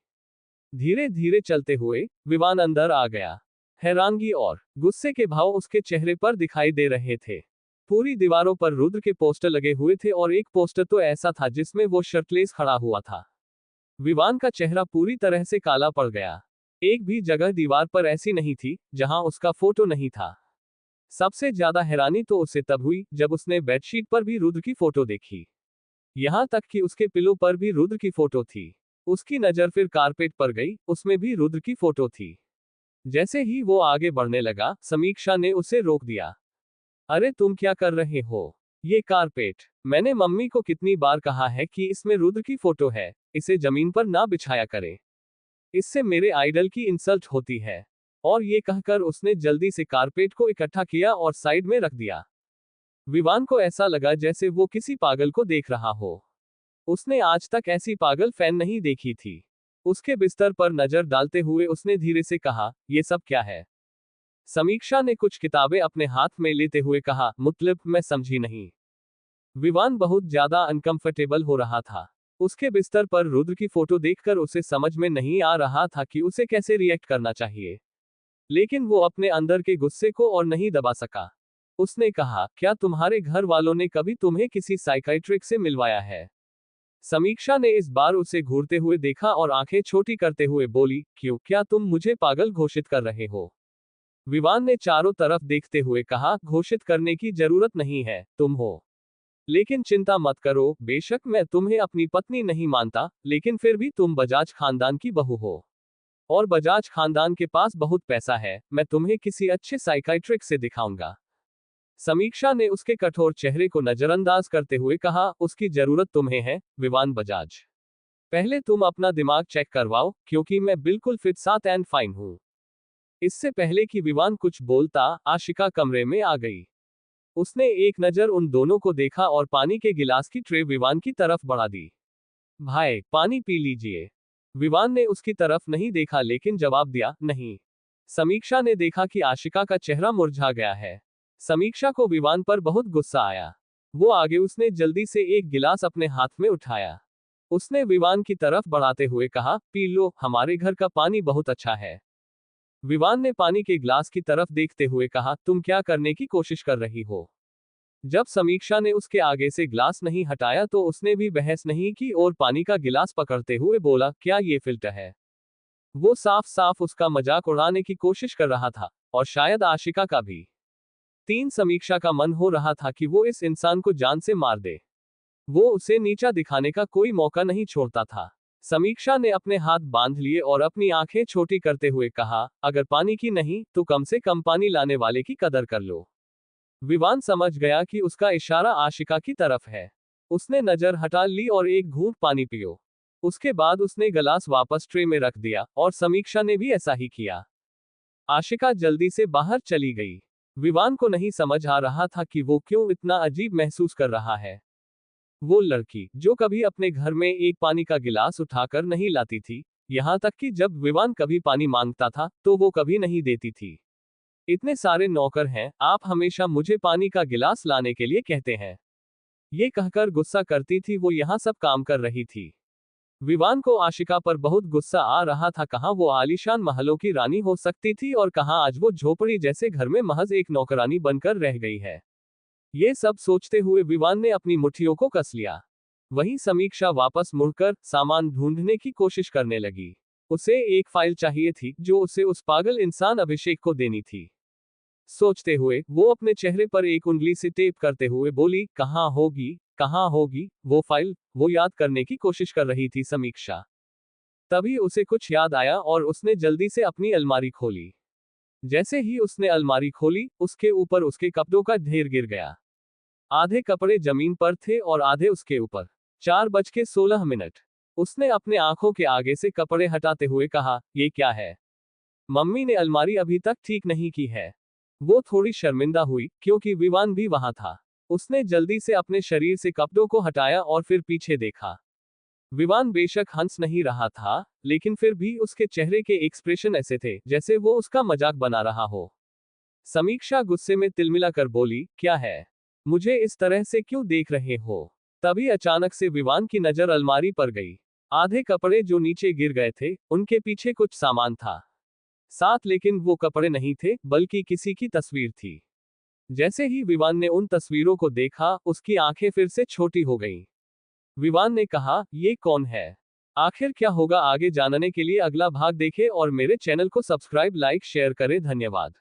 धीरे धीरे चलते हुए विवान अंदर आ गया। हैरानगी और गुस्से के भाव उसके चेहरे पर दिखाई दे रहे थे। पूरी दीवारों पर रुद्र के पोस्टर लगे हुए थे और एक पोस्टर तो ऐसा था जिसमें वो शर्टलेस खड़ा हुआ था। विवान का चेहरा पूरी तरह से काला पड़ गया। एक भी जगह दीवार पर ऐसी नहीं थी जहां उसका फोटो नहीं था। सबसे ज्यादा हैरानी तो उसे तब हुई जब उसने बेडशीट पर भी रुद्र की फोटो देखी। यहां तक कि उसके पिलो पर भी रुद्र की फोटो थी। उसकी नजर फिर कारपेट पर गई, उसमें भी रुद्र की फोटो थी। जैसे ही वो आगे बढ़ने लगा, समीक्षा ने उसे रोक दिया। अरे तुम क्या कर रहे हो? ये कारपेट, मैंने मम्मी को कितनी बार कहा है कि इसमें रुद्र की फोटो है, इसे जमीन पर ना बिछाया करें। इससे मेरे आइडल की इंसल्ट होती है। और ये कहकर उसने जल्दी से कारपेट को इकट्ठा किया और साइड में रख दिया। विवान को ऐसा लगा जैसे वो किसी पागल को देख रहा हो। उसने आज तक ऐसी पागल फैन नहीं देखी थी। उसके बिस्तर पर नजर डालते हुए उसने धीरे से कहा, ये सब क्या है? समीक्षा ने कुछ किताबें अपने हाथ में लेते हुए कहा, मतलब मैं समझी नहीं। विवान बहुत ज्यादा अनकंफर्टेबल हो रहा था। उसके बिस्तर पर रुद्र की फोटो देखकर उसे समझ में नहीं आ रहा था कि उसे कैसे रिएक्ट करना चाहिए। लेकिन वो अपने अंदर के गुस्से को और नहीं दबा सका। उसने कहा, क्या तुम्हारे घर वालों ने कभी तुम्हें किसी साइकाइट्रिक से मिलवाया है? समीक्षा ने इस बार उसे घूरते हुए देखा और आंखें छोटी करते हुए बोली, क्यों, क्या तुम मुझे पागल घोषित कर रहे हो? विवान ने चारों तरफ देखते हुए कहा, घोषित करने की जरूरत नहीं है, तुम हो। लेकिन चिंता मत करो, बेशक मैं तुम्हें अपनी पत्नी नहीं मानता, लेकिन फिर भी तुम बजाज खानदान की बहू हो। और बजाज खानदान के पास बहुत पैसा है, मैं तुम्हें किसी अच्छे साइकाइट्रिक से दिखाऊंगा। समीक्षा ने उसके कठोर चेहरे को नजरअंदाज करते हुए कहा, उसकी जरूरत तुम्हें है, विवान बजाज। पहले तुम अपना दिमाग चेक करवाओ, क्योंकि मैं बिल्कुल फिट साथ एंड फाइन हूं। इससे पहले कि विवान कुछ बोलता, आशिका कमरे में आ गई। उसने एक नजर उन दोनों को देखा और पानी के गिलास की ट्रे विवान की तरफ बढ़ा दी। भाई, पानी पी लीजिए। विवान ने उसकी तरफ नहीं देखा लेकिन जवाब दिया, नहीं। समीक्षा ने देखा कि आशिका का चेहरा मुरझा गया है। समीक्षा को विवान पर बहुत गुस्सा आया। वो आगे उसने जल्दी से एक गिलास अपने हाथ में उठाया। उसने विवान की तरफ बढ़ाते हुए कहा, पी लो, हमारे घर का पानी बहुत अच्छा है। विवान ने पानी के गिलास की तरफ देखते हुए कहा, तुम क्या करने की कोशिश कर रही हो? जब समीक्षा ने उसके आगे से गिलास नहीं हटाया तो उसने भी बहस नहीं की और पानी का गिलास पकड़ते हुए बोला, क्या ये फिल्टर है? वो साफ साफ उसका मजाक उड़ाने की कोशिश कर रहा था, और शायद आशिका का भी। समीक्षा का मन हो रहा था कि वो इस इंसान को जान से मार दे। वो उसे नीचा दिखाने का कोई मौका नहीं छोड़ता था। समीक्षा ने अपने हाथ बांध लिए और अपनी आंखें छोटी करते हुए कहा, अगर पानी की नहीं तो कम से कम पानी लाने वाले की कदर कर लो। विवान समझ गया कि उसका इशारा आशिका की तरफ है। उसने नजर हटा ली और एक घूंट पानी पियो। उसके बाद उसने गिलास वापस ट्रे में रख दिया और समीक्षा ने भी ऐसा ही किया। आशिका जल्दी से बाहर चली गई। विवान को नहीं समझ आ रहा था कि वो क्यों इतना अजीब महसूस कर रहा है। वो लड़की जो कभी अपने घर में एक पानी का गिलास उठाकर नहीं लाती थी, यहाँ तक कि जब विवान कभी पानी मांगता था तो वो कभी नहीं देती थी। इतने सारे नौकर हैं, आप हमेशा मुझे पानी का गिलास लाने के लिए कहते हैं। ये कहकर गुस्सा करती थी वो यहाँ सब काम कर रही थी। विवान को आशिका पर बहुत गुस्सा आ रहा था, कहाँ वो आलीशान महलों की रानी हो सकती थी और कहाँ आज वो झोपड़ी जैसे घर में महज एक नौकरानी बनकर रह गई है। ये सब सोचते हुए विवान ने अपनी मुट्ठियों को कस लिया। वहीं समीक्षा वापस मुड़कर सामान ढूंढने की कोशिश करने लगी। उसे एक फाइल चाहिए थी जो उसे उस पागल इंसान अभिषेक को देनी थी। सोचते हुए वो अपने चेहरे पर एक उंगली से टेप करते हुए बोली, कहाँ होगी वो फाइल। वो याद करने की कोशिश कर रही थी समीक्षा। तभी उसे कुछ याद आया और उसने जल्दी से अपनी अलमारी खोली। जैसे ही उसने अलमारी खोली, उसके ऊपर उसके कपड़ों का ढेर गिर गया। आधे कपड़े जमीन पर थे और आधे उसके ऊपर। 4:16। उसने अपने आंखों के आगे से कपड़े हटाते हुए कहा, ये क्या है? मम्मी ने अलमारी अभी तक ठीक नहीं की है। वो थोड़ी शर्मिंदा हुई क्योंकि विवान भी वहां था। उसने जल्दी से अपने शरीर से कपड़ों को हटाया और फिर पीछे देखा। विवान बेशक हंस नहीं रहा था, लेकिन फिर भी उसके चेहरे के एक्सप्रेशन ऐसे थे जैसे वो उसका मजाक बना रहा हो। समीक्षा गुस्से में तिलमिलाकर बोली, क्या है? मुझे इस तरह से क्यों देख रहे हो? तभी अचानक से विवान की नजर अलमारी पर गई। आधे कपड़े जो नीचे गिर गए थे, उनके पीछे कुछ सामान था साथ, लेकिन वो कपड़े नहीं थे बल्कि किसी की तस्वीर थी। जैसे ही विवान ने उन तस्वीरों को देखा, उसकी आंखें फिर से छोटी हो गईं। विवान ने कहा, ये कौन है? आखिर क्या होगा आगे जानने के लिए अगला भाग देखें और मेरे चैनल को सब्सक्राइब, लाइक, शेयर करें। धन्यवाद।